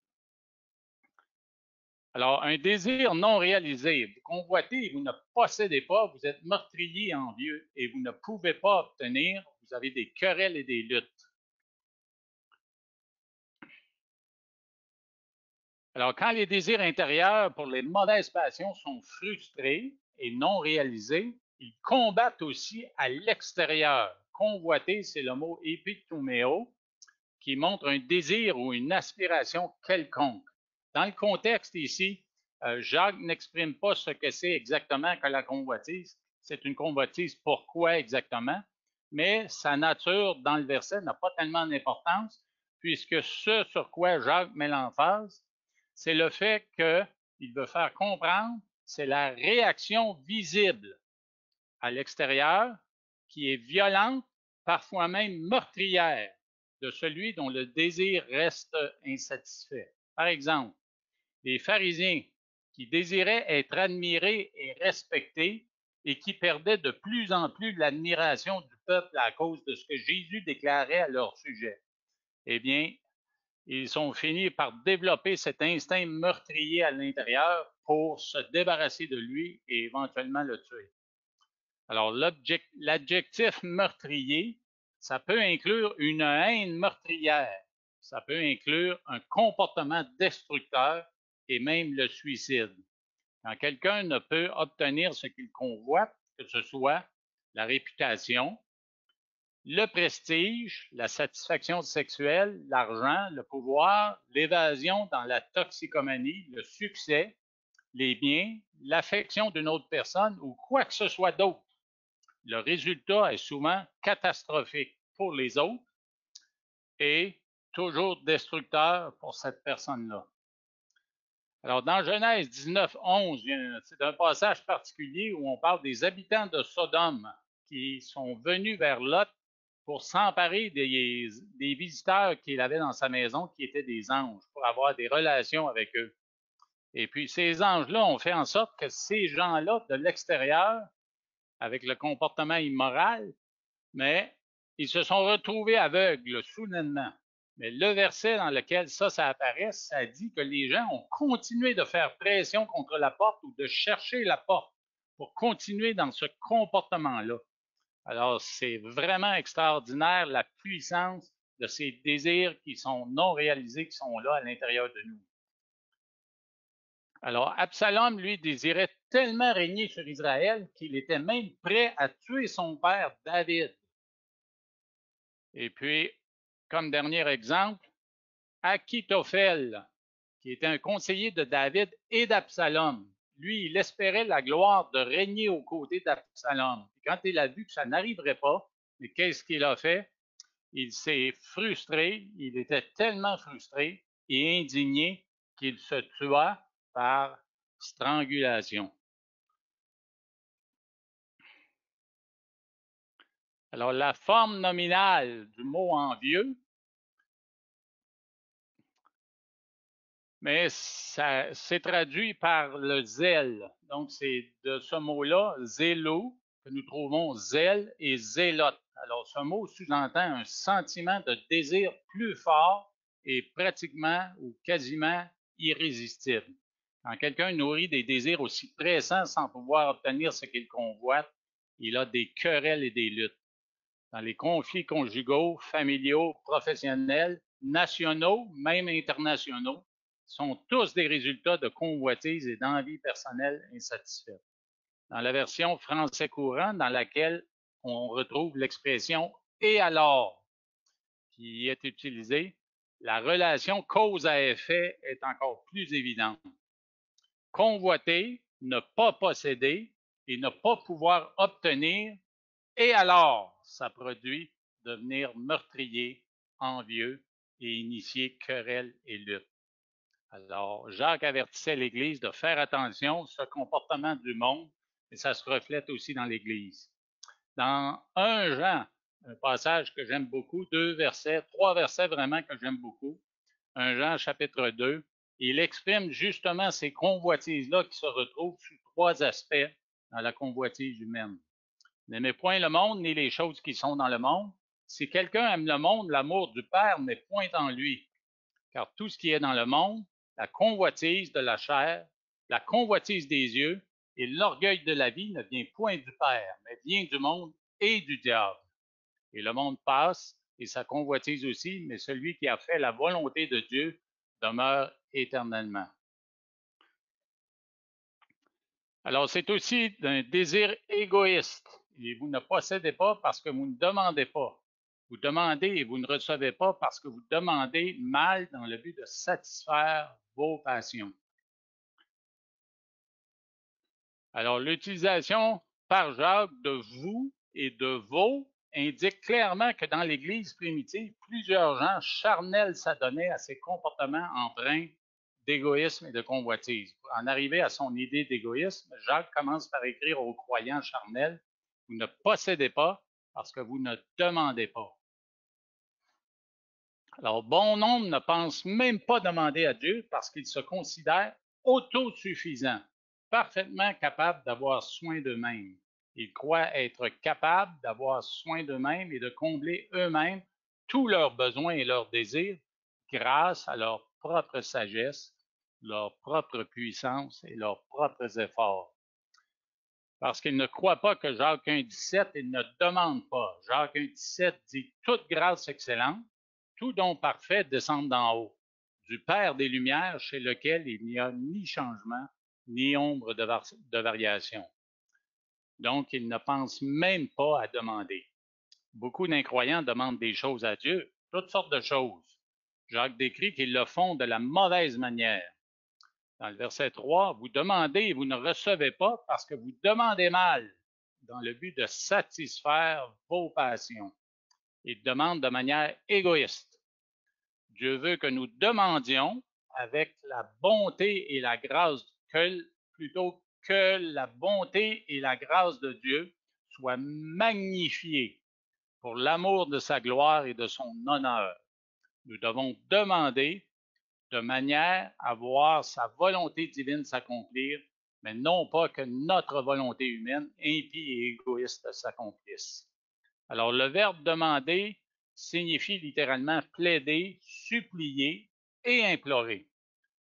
Alors, un désir non réalisé, vous convoitez et vous ne possédez pas, vous êtes meurtrier et envieux et vous ne pouvez pas obtenir, vous avez des querelles et des luttes. Alors, quand les désirs intérieurs pour les mauvaises passions sont frustrés et non réalisés, ils combattent aussi à l'extérieur. Convoiter, c'est le mot epithumeo, qui montre un désir ou une aspiration quelconque. Dans le contexte ici, Jacques n'exprime pas ce que c'est exactement que la convoitise. C'est une convoitise, pourquoi exactement? Mais sa nature dans le verset n'a pas tellement d'importance, puisque ce sur quoi Jacques met l'emphase, c'est le fait qu'il veut faire comprendre, c'est la réaction visible à l'extérieur qui est violente, parfois même meurtrière, de celui dont le désir reste insatisfait. Par exemple, les pharisiens qui désiraient être admirés et respectés et qui perdaient de plus en plus l'admiration du peuple à cause de ce que Jésus déclarait à leur sujet. Eh bien, ils ont fini par développer cet instinct meurtrier à l'intérieur pour se débarrasser de lui et éventuellement le tuer. Alors, l'adjectif meurtrier, ça peut inclure une haine meurtrière, ça peut inclure un comportement destructeur et même le suicide. Quand quelqu'un ne peut obtenir ce qu'il convoite, que ce soit la réputation, le prestige, la satisfaction sexuelle, l'argent, le pouvoir, l'évasion dans la toxicomanie, le succès, les biens, l'affection d'une autre personne ou quoi que ce soit d'autre, le résultat est souvent catastrophique pour les autres et toujours destructeur pour cette personne-là. Alors, dans Genèse 19, 11, c'est un passage particulier où on parle des habitants de Sodome qui sont venus vers Lot pour s'emparer des visiteurs qu'il avait dans sa maison, qui étaient des anges, pour avoir des relations avec eux. Et puis, ces anges-là ont fait en sorte que ces gens-là, de l'extérieur, avec le comportement immoral, mais ils se sont retrouvés aveugles soudainement. Mais le verset dans lequel ça apparaît, ça dit que les gens ont continué de faire pression contre la porte ou de chercher la porte pour continuer dans ce comportement-là. Alors, c'est vraiment extraordinaire la puissance de ces désirs qui sont non réalisés, qui sont là à l'intérieur de nous. Alors, Absalom, lui, désirait tellement régner sur Israël qu'il était même prêt à tuer son père David. Et puis, comme dernier exemple, Achitophel, qui était un conseiller de David et d'Absalom. Lui, il espérait la gloire de régner aux côtés d'Absalom. Quand il a vu que ça n'arriverait pas, mais qu'est-ce qu'il a fait? Il s'est frustré, il était tellement frustré et indigné qu'il se tua par strangulation. Alors, la forme nominale du mot envieux, mais ça s'est traduit par le zèle. Donc, c'est de ce mot-là, zélo, que nous trouvons zèle et zélote. Alors, ce mot sous-entend un sentiment de désir plus fort et pratiquement ou quasiment irrésistible. Quand quelqu'un nourrit des désirs aussi pressants sans pouvoir obtenir ce qu'il convoite, il a des querelles et des luttes. Dans les conflits conjugaux, familiaux, professionnels, nationaux, même internationaux, sont tous des résultats de convoitises et d'envies personnelles insatisfaites. Dans la version français courant, dans laquelle on retrouve l'expression « et alors » qui est utilisée, la relation cause à effet est encore plus évidente. Convoiter, ne pas posséder et ne pas pouvoir obtenir, et alors ça produit devenir meurtrier, envieux et initier querelles et luttes. Alors, Jacques avertissait l'Église de faire attention à ce comportement du monde, et ça se reflète aussi dans l'Église. Dans 1 Jean, un passage que j'aime beaucoup, 3 versets vraiment que j'aime beaucoup, 1 Jean chapitre 2, il exprime justement ces convoitises-là qui se retrouvent sous 3 aspects dans la convoitise humaine. N'aimez point le monde ni les choses qui sont dans le monde. Si quelqu'un aime le monde, l'amour du Père n'est point en lui. Car tout ce qui est dans le monde, la convoitise de la chair, la convoitise des yeux et l'orgueil de la vie ne vient point du Père, mais vient du monde et du diable. Et le monde passe, et sa convoitise aussi, mais celui qui a fait la volonté de Dieu demeure éternellement. Alors, c'est aussi d'un désir égoïste. Et vous ne possédez pas parce que vous ne demandez pas. Vous demandez et vous ne recevez pas parce que vous demandez mal dans le but de satisfaire vos passions. Alors, l'utilisation par Jacques de vous et de vos indique clairement que dans l'Église primitive, plusieurs gens charnels s'adonnaient à ces comportements empreints d'égoïsme et de convoitise. Pour en arriver à son idée d'égoïsme, Jacques commence par écrire aux croyants charnels, « Vous ne possédez pas parce que vous ne demandez pas. » Alors, bon nombre ne pensent même pas demander à Dieu parce qu'ils se considèrent autosuffisants, parfaitement capables d'avoir soin d'eux-mêmes. Ils croient être capables d'avoir soin d'eux-mêmes et de combler eux-mêmes tous leurs besoins et leurs désirs grâce à leur propre sagesse, leur propre puissance et leurs propres efforts. Parce qu'ils ne croient pas que Jacques 1,17, ils ne demandent pas. Jacques 1,17 dit « Toute grâce excellente, tout don parfait descend d'en haut, du Père des Lumières, chez lequel il n'y a ni changement, ni ombre de variation. » Donc, ils ne pensent même pas à demander. Beaucoup d'incroyants demandent des choses à Dieu, toutes sortes de choses. Jacques décrit qu'ils le font de la mauvaise manière. Dans le verset 3, vous demandez et vous ne recevez pas parce que vous demandez mal, dans le but de satisfaire vos passions. Il demande de manière égoïste. Dieu veut que nous demandions avec la bonté et la grâce, plutôt que la bonté et la grâce de Dieu soient magnifiées pour l'amour de sa gloire et de son honneur. Nous devons demander de manière à voir sa volonté divine s'accomplir, mais non pas que notre volonté humaine, impie et égoïste, s'accomplisse. Alors, le verbe demander signifie littéralement plaider, supplier et implorer.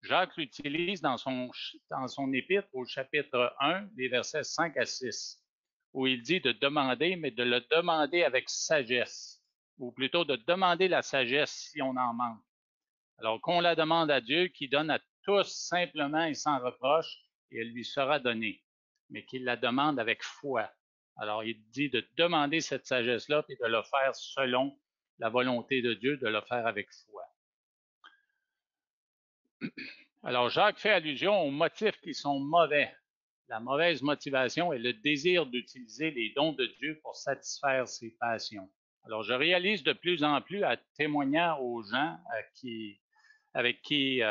Jacques l'utilise dans son épître au chapitre 1, les versets 5 à 6, où il dit de demander, mais de le demander avec sagesse, ou plutôt de demander la sagesse si on en manque. Alors qu'on la demande à Dieu, qui donne à tous simplement et sans reproche, et elle lui sera donnée, mais qu'il la demande avec foi. Alors il dit de demander cette sagesse-là, et de le faire selon la volonté de Dieu, de le faire avec foi. Alors Jacques fait allusion aux motifs qui sont mauvais. La mauvaise motivation est le désir d'utiliser les dons de Dieu pour satisfaire ses passions. Alors je réalise de plus en plus, en témoignant aux gens avec qui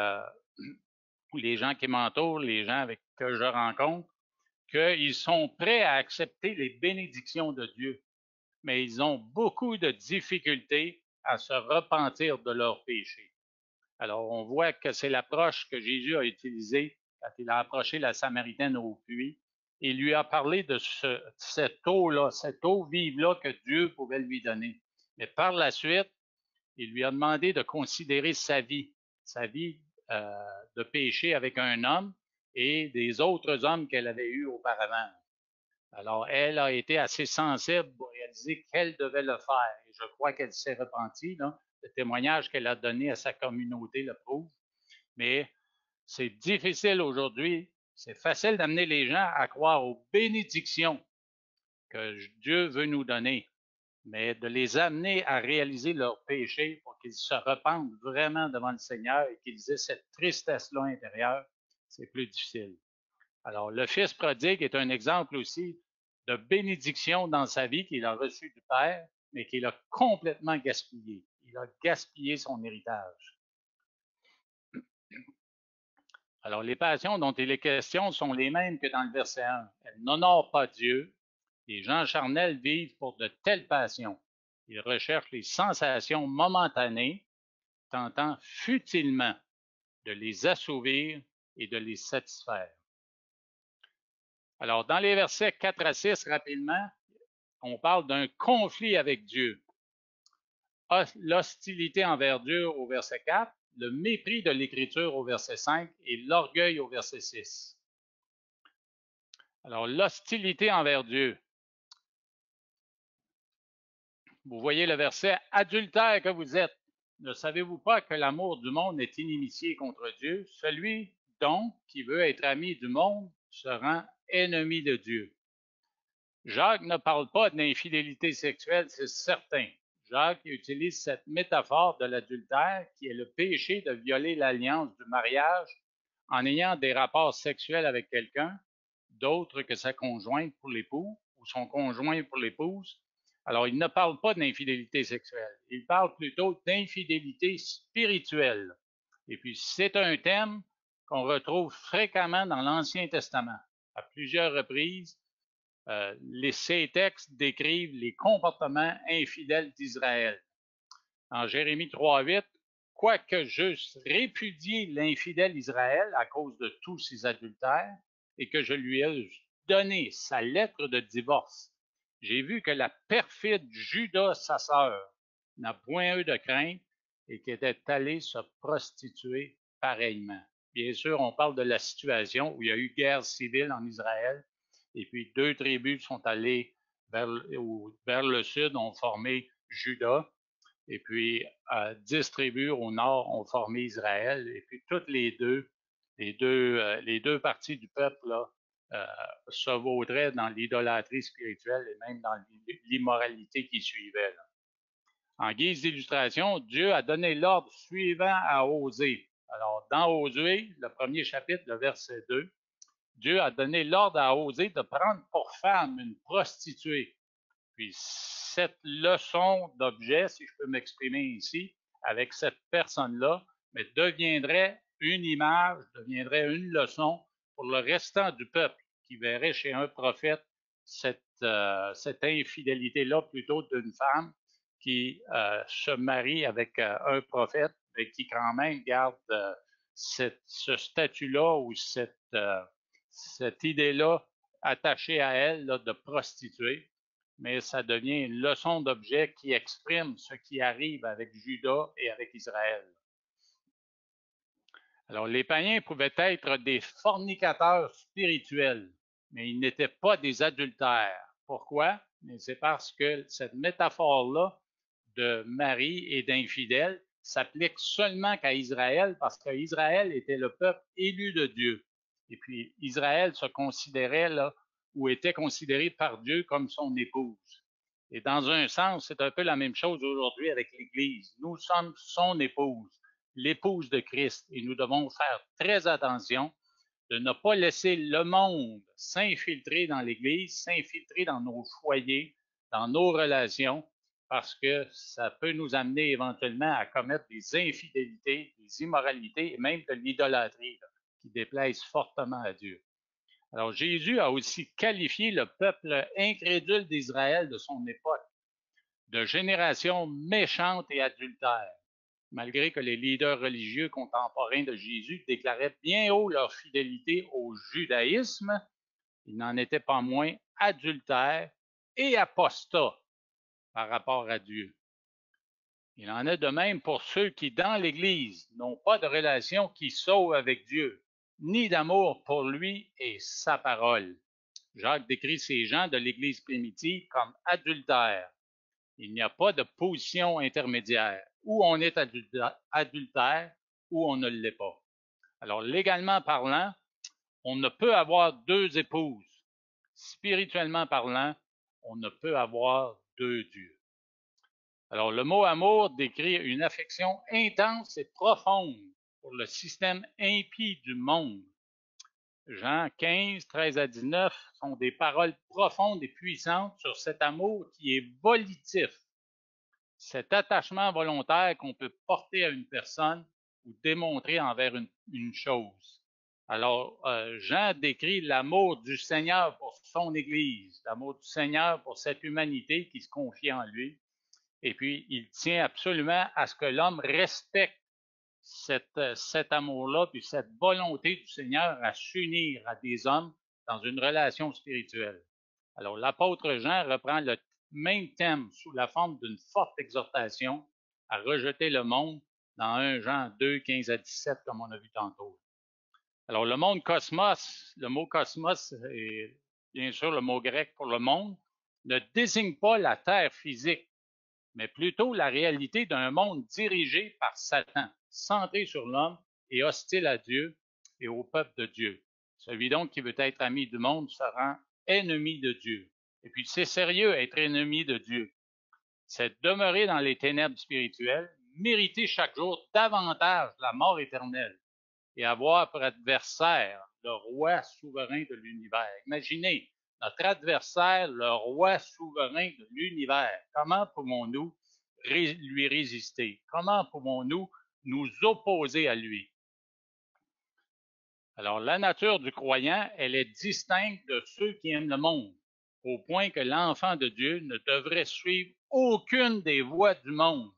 les gens qui m'entourent, les gens que je rencontre, qu'ils sont prêts à accepter les bénédictions de Dieu, mais ils ont beaucoup de difficultés à se repentir de leurs péchés. Alors, on voit que c'est l'approche que Jésus a utilisée quand il a approché la Samaritaine au puits. Il lui a parlé de cette eau-là, cette eau vive-là que Dieu pouvait lui donner. Mais par la suite, il lui a demandé de considérer sa vie de péché avec un homme et des autres hommes qu'elle avait eus auparavant. Alors, elle a été assez sensible pour réaliser qu'elle devait le faire. Et je crois qu'elle s'est repentie. Là. Le témoignage qu'elle a donné à sa communauté le prouve. Mais c'est difficile aujourd'hui. C'est facile d'amener les gens à croire aux bénédictions que Dieu veut nous donner, mais de les amener à réaliser leurs péchés pour qu'ils se repentent vraiment devant le Seigneur et qu'ils aient cette tristesse-là intérieure, c'est plus difficile. Alors, le Fils prodigue est un exemple aussi de bénédiction dans sa vie qu'il a reçue du Père, mais qu'il a complètement gaspillé. Il a gaspillé son héritage. Alors, les passions dont il est question sont les mêmes que dans le verset 1. Elles n'honorent pas Dieu. Les gens charnels vivent pour de telles passions. Ils recherchent les sensations momentanées, tentant futilement de les assouvir et de les satisfaire. Alors, dans les versets 4 à 6, rapidement, on parle d'un conflit avec Dieu. L'hostilité envers Dieu au verset 4, le mépris de l'Écriture au verset 5 et l'orgueil au verset 6. Alors, l'hostilité envers Dieu. Vous voyez le verset « Adultère que vous êtes, ne savez-vous pas que l'amour du monde est inimitié contre Dieu? Celui, donc, qui veut être ami du monde se rend ennemi de Dieu. » Jacques ne parle pas d'infidélité sexuelle, c'est certain. Jacques utilise cette métaphore de l'adultère qui est le péché de violer l'alliance du mariage en ayant des rapports sexuels avec quelqu'un d'autre que sa conjointe pour l'époux ou son conjoint pour l'épouse. Alors, il ne parle pas d'infidélité sexuelle, il parle plutôt d'infidélité spirituelle. Et puis, c'est un thème qu'on retrouve fréquemment dans l'Ancien Testament. À plusieurs reprises, ces textes décrivent les comportements infidèles d'Israël. En Jérémie 3,8, « Quoique j'eusse répudié l'infidèle Israël à cause de tous ses adultères, et que je lui eusse donné sa lettre de divorce, j'ai vu que la perfide Juda, sa sœur, n'a point eu de crainte et qu'était allée se prostituer pareillement. » Bien sûr, on parle de la situation où il y a eu guerre civile en Israël, et puis 2 tribus sont allées vers le sud, ont formé Juda, et puis 10 tribus au nord ont formé Israël, et puis toutes les deux parties du peuple là, se vaudraient dans l'idolâtrie spirituelle et même dans l'immoralité qui suivait. Là. En guise d'illustration, Dieu a donné l'ordre suivant à Osée. Alors, dans Osée, le premier chapitre, le verset 2, Dieu a donné l'ordre à Osée de prendre pour femme une prostituée. Puis cette leçon d'objet, si je peux m'exprimer ici, avec cette personne-là, mais deviendrait une image, deviendrait une leçon pour le restant du peuple qui verrait chez un prophète cette infidélité-là plutôt d'une femme qui se marie avec un prophète, mais qui quand même garde ce statut-là ou cette idée-là attachée à elle là, de prostituée, mais ça devient une leçon d'objet qui exprime ce qui arrive avec Juda et avec Israël. Alors, les païens pouvaient être des fornicateurs spirituels, mais ils n'étaient pas des adultères. Pourquoi? C'est parce que cette métaphore-là de mari et d'infidèle s'applique seulement qu'à Israël, parce qu'Israël était le peuple élu de Dieu. Et puis, Israël se considérait là, ou était considéré par Dieu comme son épouse. Et dans un sens, c'est un peu la même chose aujourd'hui avec l'Église. Nous sommes son épouse, l'épouse de Christ, et nous devons faire très attention de ne pas laisser le monde s'infiltrer dans l'Église, s'infiltrer dans nos foyers, dans nos relations, parce que ça peut nous amener éventuellement à commettre des infidélités, des immoralités et même de l'idolâtrie qui déplaisent fortement à Dieu. Alors Jésus a aussi qualifié le peuple incrédule d'Israël de son époque de génération méchante et adultère, malgré que les leaders religieux contemporains de Jésus déclaraient bien haut leur fidélité au judaïsme, ils n'en étaient pas moins adultères et apostats par rapport à Dieu. Il en est de même pour ceux qui, dans l'Église, n'ont pas de relation qui sauve avec Dieu, ni d'amour pour lui et sa parole. Jacques décrit ces gens de l'Église primitive comme adultères. Il n'y a pas de position intermédiaire. Ou on est adultère, ou on ne l'est pas. Alors, légalement parlant, on ne peut avoir deux épouses. Spirituellement parlant, on ne peut avoir deux dieux. Alors, le mot amour décrit une affection intense et profonde pour le système impie du monde. Jean 15, 13 à 19 sont des paroles profondes et puissantes sur cet amour qui est volitif, cet attachement volontaire qu'on peut porter à une personne ou démontrer envers une chose. Alors, Jean décrit l'amour du Seigneur pour son Église, l'amour du Seigneur pour cette humanité qui se confie en lui. Et puis, il tient absolument à ce que l'homme respecte cet amour-là, puis cette volonté du Seigneur à s'unir à des hommes dans une relation spirituelle. Alors, l'apôtre Jean reprend le même thème sous la forme d'une forte exhortation à rejeter le monde dans 1 Jean 2, 15 à 17, comme on a vu tantôt. Alors, le monde cosmos, le mot cosmos est bien sûr le mot grec pour le monde, ne désigne pas la terre physique, mais plutôt la réalité d'un monde dirigé par Satan, centré sur l'homme et hostile à Dieu et au peuple de Dieu. Celui donc qui veut être ami du monde se rend ennemi de Dieu. Et puis c'est sérieux être ennemi de Dieu. C'est demeurer dans les ténèbres spirituelles, mériter chaque jour davantage la mort éternelle et avoir pour adversaire le roi souverain de l'univers. Imaginez, notre adversaire, le roi souverain de l'univers. Comment pouvons-nous lui résister? Comment pouvons-nous nous opposer à lui? Alors, la nature du croyant, elle est distincte de ceux qui aiment le monde, au point que l'enfant de Dieu ne devrait suivre aucune des voies du monde,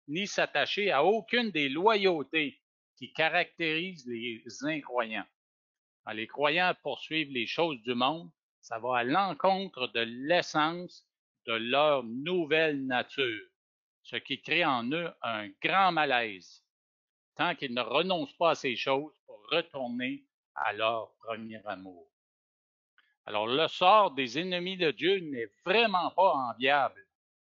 ni s'attacher à aucune des loyautés qui caractérisent les incroyants. Quand les croyants poursuivent les choses du monde, ça va à l'encontre de l'essence de leur nouvelle nature, ce qui crée en eux un grand malaise, tant qu'ils ne renoncent pas à ces choses pour retourner à leur premier amour. Alors, le sort des ennemis de Dieu n'est vraiment pas enviable.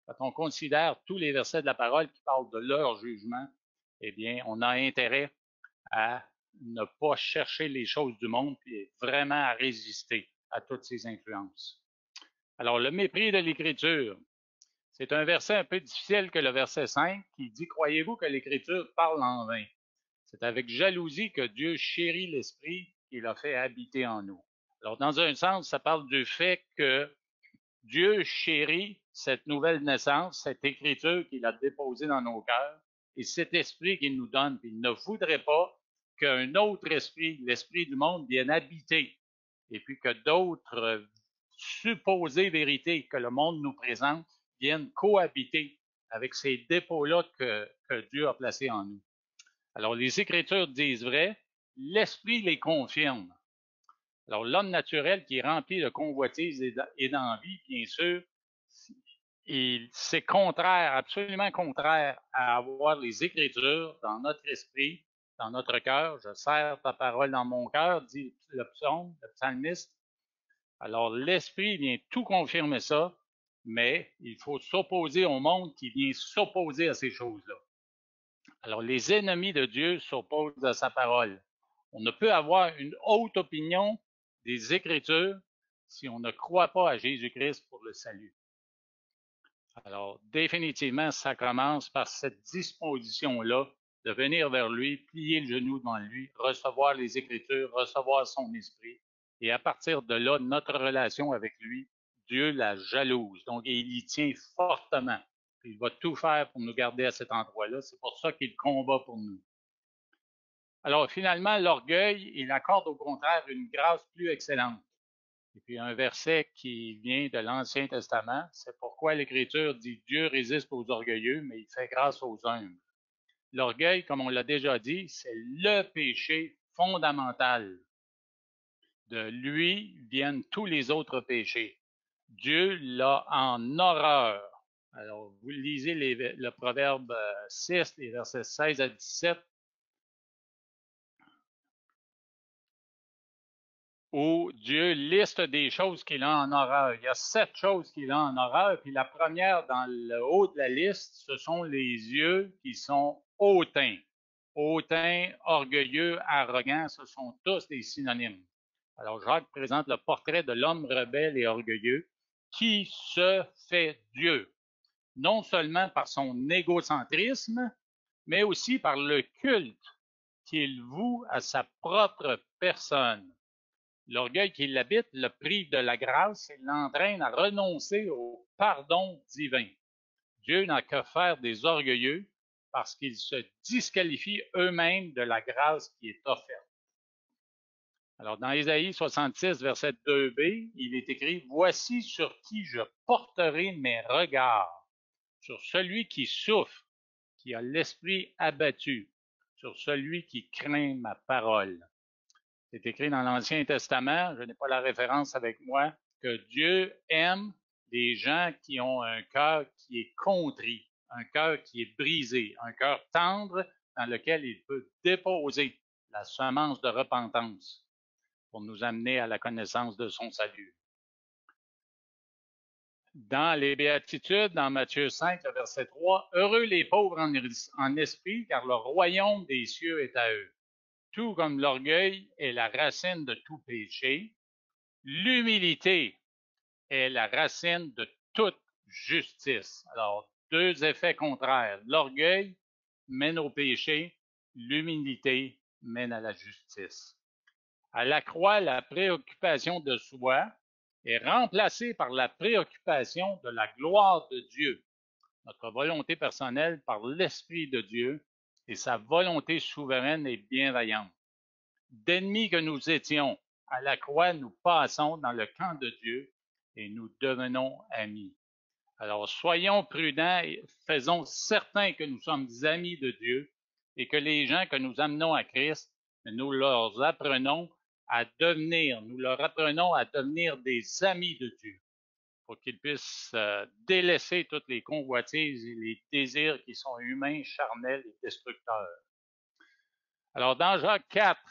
Quand on considère tous les versets de la parole qui parlent de leur jugement, eh bien, on a intérêt à ne pas chercher les choses du monde, puis vraiment à résister à toutes ces influences. Alors, le mépris de l'Écriture, c'est un verset un peu difficile que le verset 5 qui dit « Croyez-vous que l'Écriture parle en vain? » C'est avec jalousie que Dieu chérit l'Esprit qu'il a fait habiter en nous. Alors, dans un sens, ça parle du fait que Dieu chérit cette nouvelle naissance, cette Écriture qu'il a déposée dans nos cœurs, et cet esprit qu'il nous donne. Puis il ne voudrait pas qu'un autre esprit, l'esprit du monde, vienne habiter, et puis que d'autres supposées vérités que le monde nous présente viennent cohabiter avec ces dépôts-là que Dieu a placés en nous. Alors, les Écritures disent vrai, l'esprit les confirme. Alors, l'homme naturel qui est rempli de convoitise et d'envie, bien sûr, c'est contraire, absolument contraire à avoir les Écritures dans notre esprit, dans notre cœur. Je serre ta parole dans mon cœur, dit le psaume, le psalmiste. Alors, l'esprit vient tout confirmer ça, mais il faut s'opposer au monde qui vient s'opposer à ces choses-là. Alors, les ennemis de Dieu s'opposent à sa parole. On ne peut avoir une haute opinion des Écritures si on ne croit pas à Jésus-Christ pour le salut. Alors, définitivement, ça commence par cette disposition-là de venir vers lui, plier le genou devant lui, recevoir les Écritures, recevoir son esprit. Et à partir de là, notre relation avec lui, Dieu la jalouse. Donc, il y tient fortement. Il va tout faire pour nous garder à cet endroit-là. C'est pour ça qu'il combat pour nous. Alors, finalement, l'orgueil, il accorde au contraire une grâce plus excellente. Et puis, un verset qui vient de l'Ancien Testament, c'est pourquoi l'Écriture dit « Dieu résiste aux orgueilleux, mais il fait grâce aux humbles ». L'orgueil, comme on l'a déjà dit, c'est le péché fondamental. De lui viennent tous les autres péchés. Dieu l'a en horreur. Alors, vous lisez le Proverbe 6, les versets 16 à 17. où Dieu liste des choses qu'il a en horreur. Il y a 7 choses qu'il a en horreur, puis la première dans le haut de la liste, ce sont les yeux qui sont hautains. Hautains, orgueilleux, arrogants, ce sont tous des synonymes. Alors Jacques présente le portrait de l'homme rebelle et orgueilleux qui se fait Dieu, non seulement par son égocentrisme, mais aussi par le culte qu'il voue à sa propre personne. L'orgueil qui l'habite le prive de la grâce et l'entraîne à renoncer au pardon divin. Dieu n'a que faire des orgueilleux parce qu'ils se disqualifient eux-mêmes de la grâce qui est offerte. Alors, dans Ésaïe 66, verset 2b, il est écrit « Voici sur qui je porterai mes regards, sur celui qui souffre, qui a l'esprit abattu, sur celui qui craint ma parole. » C'est écrit dans l'Ancien Testament, je n'ai pas la référence avec moi, que Dieu aime les gens qui ont un cœur qui est contrit, un cœur qui est brisé, un cœur tendre dans lequel il peut déposer la semence de repentance pour nous amener à la connaissance de son salut. Dans les Béatitudes, dans Matthieu 5, le verset 3, « Heureux les pauvres en esprit, car le royaume des cieux est à eux. Tout comme l'orgueil est la racine de tout péché, l'humilité est la racine de toute justice. » Alors, 2 effets contraires. L'orgueil mène au péché, l'humilité mène à la justice. À la croix, la préoccupation de soi est remplacée par la préoccupation de la gloire de Dieu, notre volonté personnelle par l'Esprit de Dieu et sa volonté souveraine et bienveillante. D'ennemis que nous étions, à la croix, nous passons dans le camp de Dieu et nous devenons amis. Alors, soyons prudents et faisons certain que nous sommes amis de Dieu et que les gens que nous amenons à Christ, nous leur apprenons à devenir des amis de Dieu pour qu'ils puissent délaisser toutes les convoitises et les désirs qui sont humains, charnels et destructeurs. Alors, dans Jacques 4,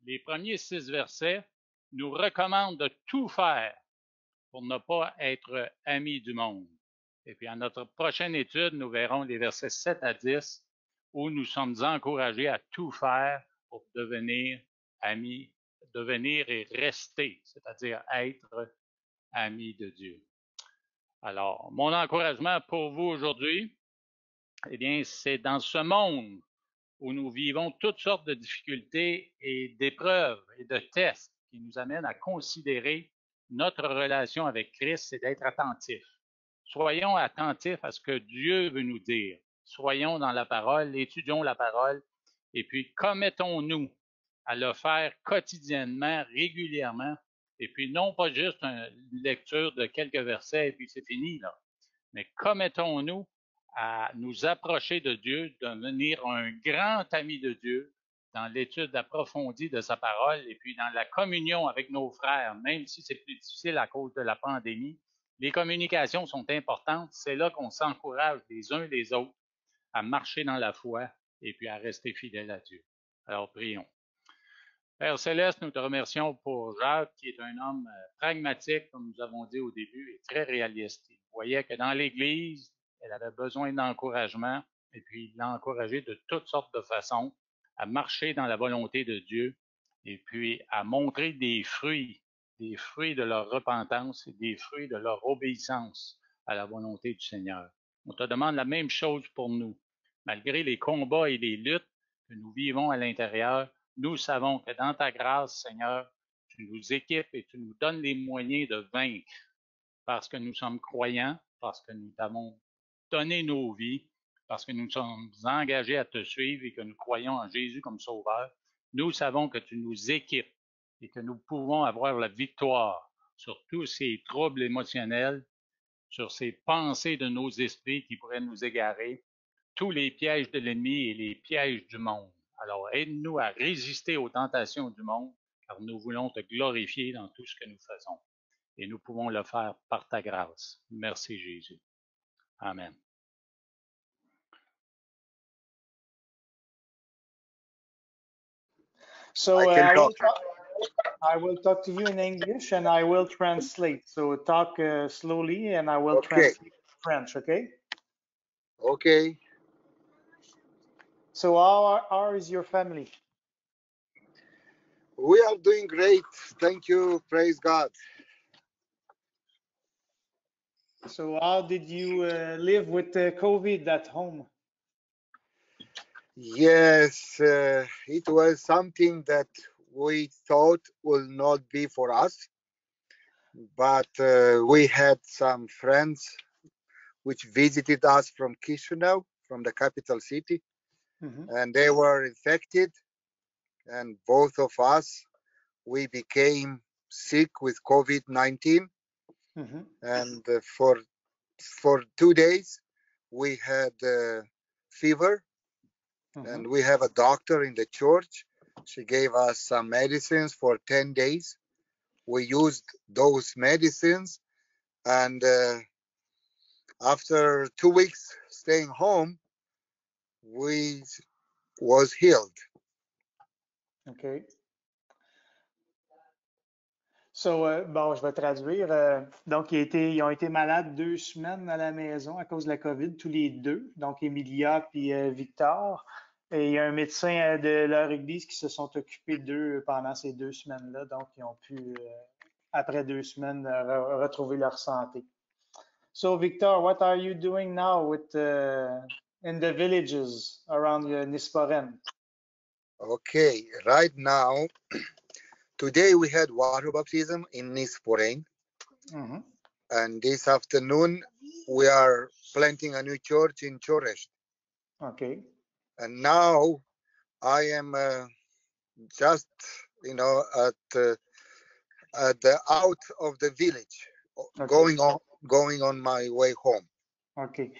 les premiers 6 versets nous recommandent de tout faire pour ne pas être amis du monde. Et puis, à notre prochaine étude, nous verrons les versets 7 à 10, où nous sommes encouragés à tout faire pour devenir amis, devenir et rester, c'est-à-dire être amis de Dieu. Alors, mon encouragement pour vous aujourd'hui, eh bien, c'est dans ce monde où nous vivons toutes sortes de difficultés et d'épreuves et de tests qui nous amènent à considérer notre relation avec Christ, c'est d'être attentifs. Soyons attentifs à ce que Dieu veut nous dire. Soyons dans la parole, étudions la parole, et puis commettons-nous à le faire quotidiennement, régulièrement, et puis non pas juste une lecture de quelques versets et puis c'est fini, là. Mais commettons-nous à nous approcher de Dieu, devenir un grand ami de Dieu dans l'étude approfondie de sa parole et puis dans la communion avec nos frères, même si c'est plus difficile à cause de la pandémie. Les communications sont importantes. C'est là qu'on s'encourage les uns les autres à marcher dans la foi et puis à rester fidèles à Dieu. Alors, prions. Père Céleste, nous te remercions pour Jacques, qui est un homme pragmatique, comme nous avons dit au début, et très réaliste. Il voyait que dans l'Église, elle avait besoin d'encouragement, et puis il l'a encouragé de toutes sortes de façons à marcher dans la volonté de Dieu, et puis à montrer des fruits de leur repentance et des fruits de leur obéissance à la volonté du Seigneur. On te demande la même chose pour nous. Malgré les combats et les luttes que nous vivons à l'intérieur, nous savons que dans ta grâce, Seigneur, tu nous équipes et tu nous donnes les moyens de vaincre parce que nous sommes croyants, parce que nous t'avons donné nos vies, parce que nous sommes engagés à te suivre et que nous croyons en Jésus comme Sauveur. Nous savons que tu nous équipes et que nous pouvons avoir la victoire sur tous ces troubles émotionnels, sur ces pensées de nos esprits qui pourraient nous égarer, tous les pièges de l'ennemi et les pièges du monde. Alors, aide-nous à résister aux tentations du monde, car nous voulons te glorifier dans tout ce que nous faisons. Et nous pouvons le faire par ta grâce. Merci, Jésus. Amen. So, I will talk to you in English and I will translate. So talk slowly and I will Okay. translate French, okay? Okay. So how is your family? We are doing great. Thank you. Praise God. So how did you live with COVID at home? Yes, it was something that we thought will not be for us, but we had some friends which visited us from Chisinau, from the capital city, and they were infected, and both of us we became sick with COVID-19, and for 2 days we had fever, and we have a doctor in the church. She gave us some medicines for 10 days. We used those medicines, and after 2 weeks staying home, we was healed. OK. So, bon, je vais traduire. Donc, ils ont été malades 2 semaines à la maison à cause de la COVID, tous les deux. Donc, Emilia puis Victor. Et il y a un médecin de leur église qui se sont occupés d'eux pendant ces 2 semaines-là. Donc, ils ont pu, après 2 semaines, retrouver leur santé. So, Victor, what are you doing now with in the villages around Nisporen? Okay, right now, today we had water baptism in Nisporen, and this afternoon we are planting a new church in Chorești. Okay. And now I am just, at the out of the village, Okay. going on my way home. OK.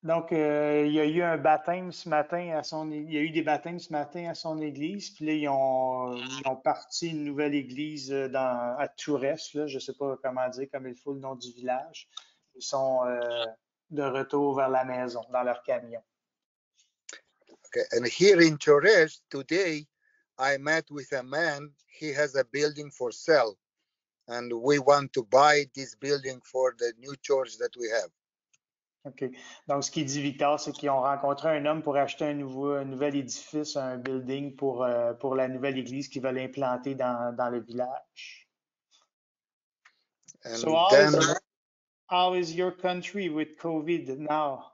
Donc, il y a eu un baptême ce matin il y a eu des baptêmes ce matin à son église, puis là, ils ont parti une nouvelle église à Tourès, là, je ne sais pas comment dire, comme il faut le nom du village. Ils sont de retour vers la maison, dans leur camion. Okay, and here in Chorești today, I met with a man. He has a building for sale, and we want to buy this building for the new church that we have. OK. Donc, ce qu'il dit Victor, c'est qu'ils ont rencontré un homme pour acheter un nouvel édifice, un building pour la nouvelle église qu'ils veulent implanter dans le village. And So how is your country with COVID now?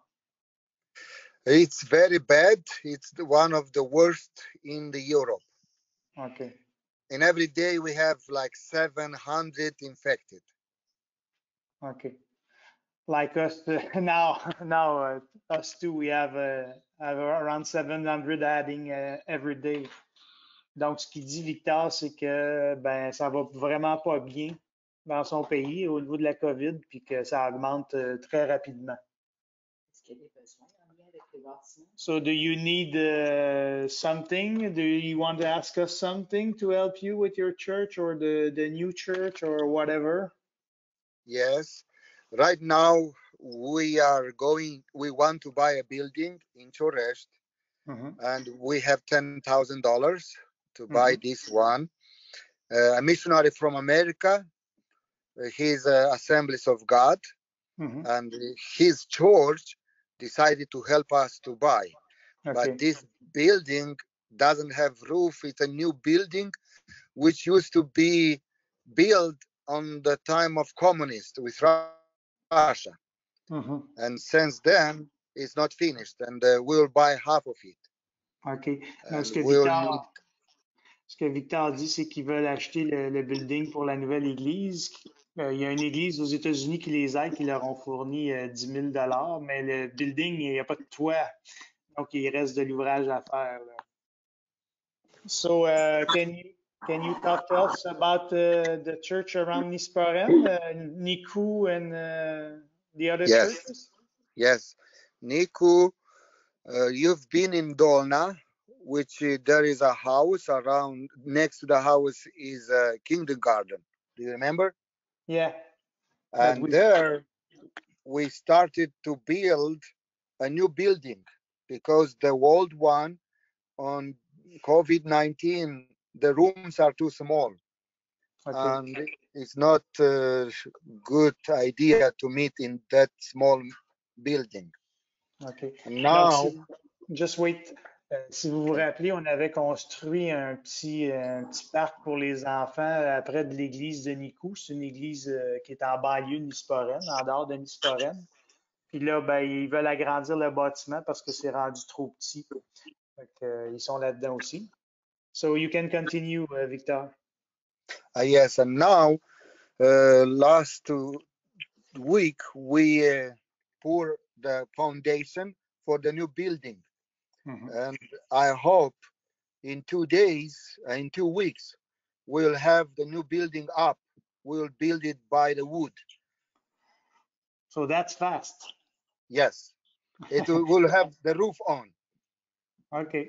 It's very bad. It's one of the worst in the Europe. Okay. And every day we have like 700 infected. Okay. Like us now us too, we have around 700 adding every day. Donc, ce qu'il dit, Victor, c'est que ben ça va vraiment pas bien dans son pays au niveau de la COVID, puis que ça augmente très rapidement. Est-ce qu'il y a des besoins en lien avec les bâtiments? So, do you need something? Do you want to ask us something to help you with your church or the new church or whatever? Yes. Right now we want to buy a building in Chorești, and we have $10,000 to buy this one. A missionary from America, he's Assemblies of God, and his church decided to help us to buy. Okay. But this building doesn't have roof. It's a new building which used to be built on the time of communists with Russia. And since then, it's not finished, and we'll buy half of it. OK. Donc, ce que Victor dit, c'est qu'ils veulent acheter le building pour la nouvelle église. Il y a une église aux États-Unis qui les aide, qui leur ont fourni 10 000 $, mais le building, il n'y a pas de toit. Donc, il reste de l'ouvrage à faire. Là. So, can you talk to us about the church around Nisporen, Nicu and the other churches? Yes. Nicu, you've been in Dolna, which there is a house around. Next to the house is a kindergarten. Do you remember? Yeah. And there we started to build a new building because the old one on COVID-19, the rooms are too small. OK. and it's not a good idea to meet in that small building. OK. And Donc, now, just wait. Si vous vous rappelez, on avait construit un petit parc pour les enfants près de l'église de Nikou. C'est une église qui est en banlieue de Nisporen, en dehors de Nisporen. Puis là, ben, ils veulent agrandir le bâtiment parce que c'est rendu trop petit. Fait que, ils sont là-dedans aussi. So you can continue, Victor. yes, and now, last week, we pour the foundation for the new building. Mhm. And I hope in 2 days, in 2 weeks, we'll have the new building up. We'll build it by the wood. So that's fast. Yes, it will have the roof on. OK.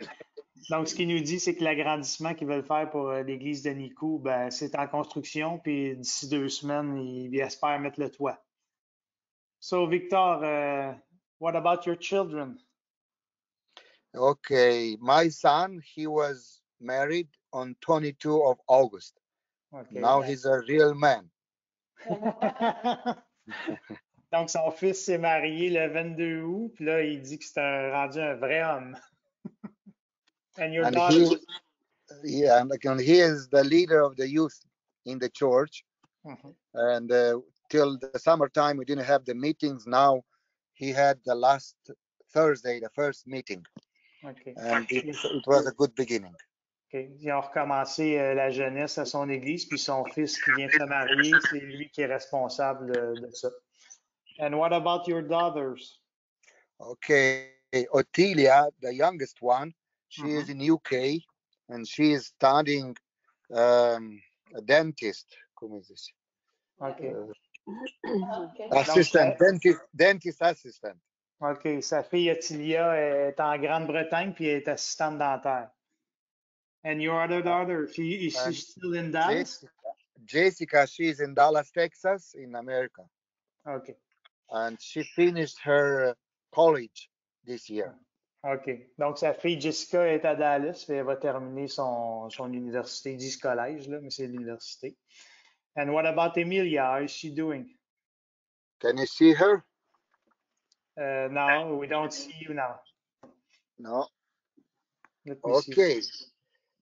Donc, ce qu'il nous dit, c'est que l'agrandissement qu'ils veulent faire pour l'église de Nikou, ben, c'est en construction, puis d'ici 2 semaines, ils espèrent mettre le toit. So, Victor, what about your children? Okay, my son, he was married on 22 of August. Okay. Now he's a real man. Donc, son fils s'est marié le 22 août, puis là, il dit que c'est rendu un vrai homme. And your daughter? And he is the leader of the youth in the church. Mhm. And till the summertime, we didn't have the meetings. Now he had the last Thursday, the first meeting. Okay. And it was a good beginning. Okay. Ils ont recommencé la jeunesse à son église, puis son fils qui vient de se marier, c'est lui qui est responsable de ça. And what about your daughters? Okay, Ottilia, the youngest one, she is in UK, and she is studying a dentist. Cum is this? Okay. Assistant, dentist assistant. OK. Sa fille Ottilia est en Grande-Bretagne, puis elle est assistante dentaire. And your other daughter, is she still in Dallas? Jessica, she's in Dallas, Texas, in America. OK. And she finished her college this year. OK. Donc, sa fille Jessica est à Dallas, puis elle va terminer son université. Ils disent collège, là, mais c'est l'université. And what about Emilia? How is she doing? Can you see her? No, we don't see you now. No. Let me see. Okay.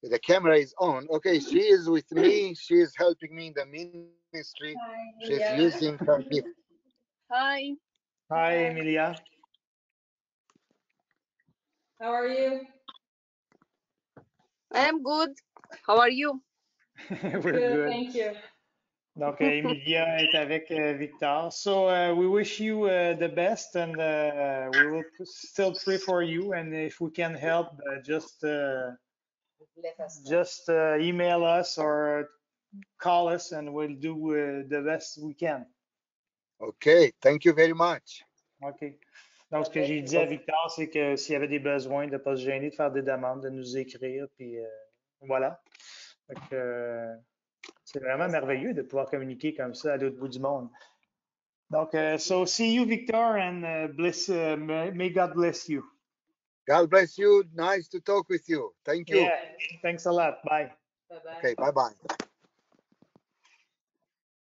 The camera is on. Okay, she is with me. She is helping me in the ministry. She's using her gift. Hi. Hi, Emilia. How are you? I am good. How are you? We're good. Thank you. Donc, Emilia est avec Victor. So, we wish you the best, and we will still pray for you. And if we can help, just email us or call us, and we'll do the best we can. Okay, thank you very much. OK. Donc, ce que j'ai dit à Victor, c'est que s'il y avait des besoins, de ne pas se gêner de faire des demandes, de nous écrire, puis voilà. Donc, c'est vraiment merveilleux de pouvoir communiquer comme ça à l'autre bout du monde. Donc, so see you, Victor, and may God bless you. God bless you. Nice to talk with you. Thank you. Yeah, thanks a lot. Bye. Bye-bye. Okay, bye-bye.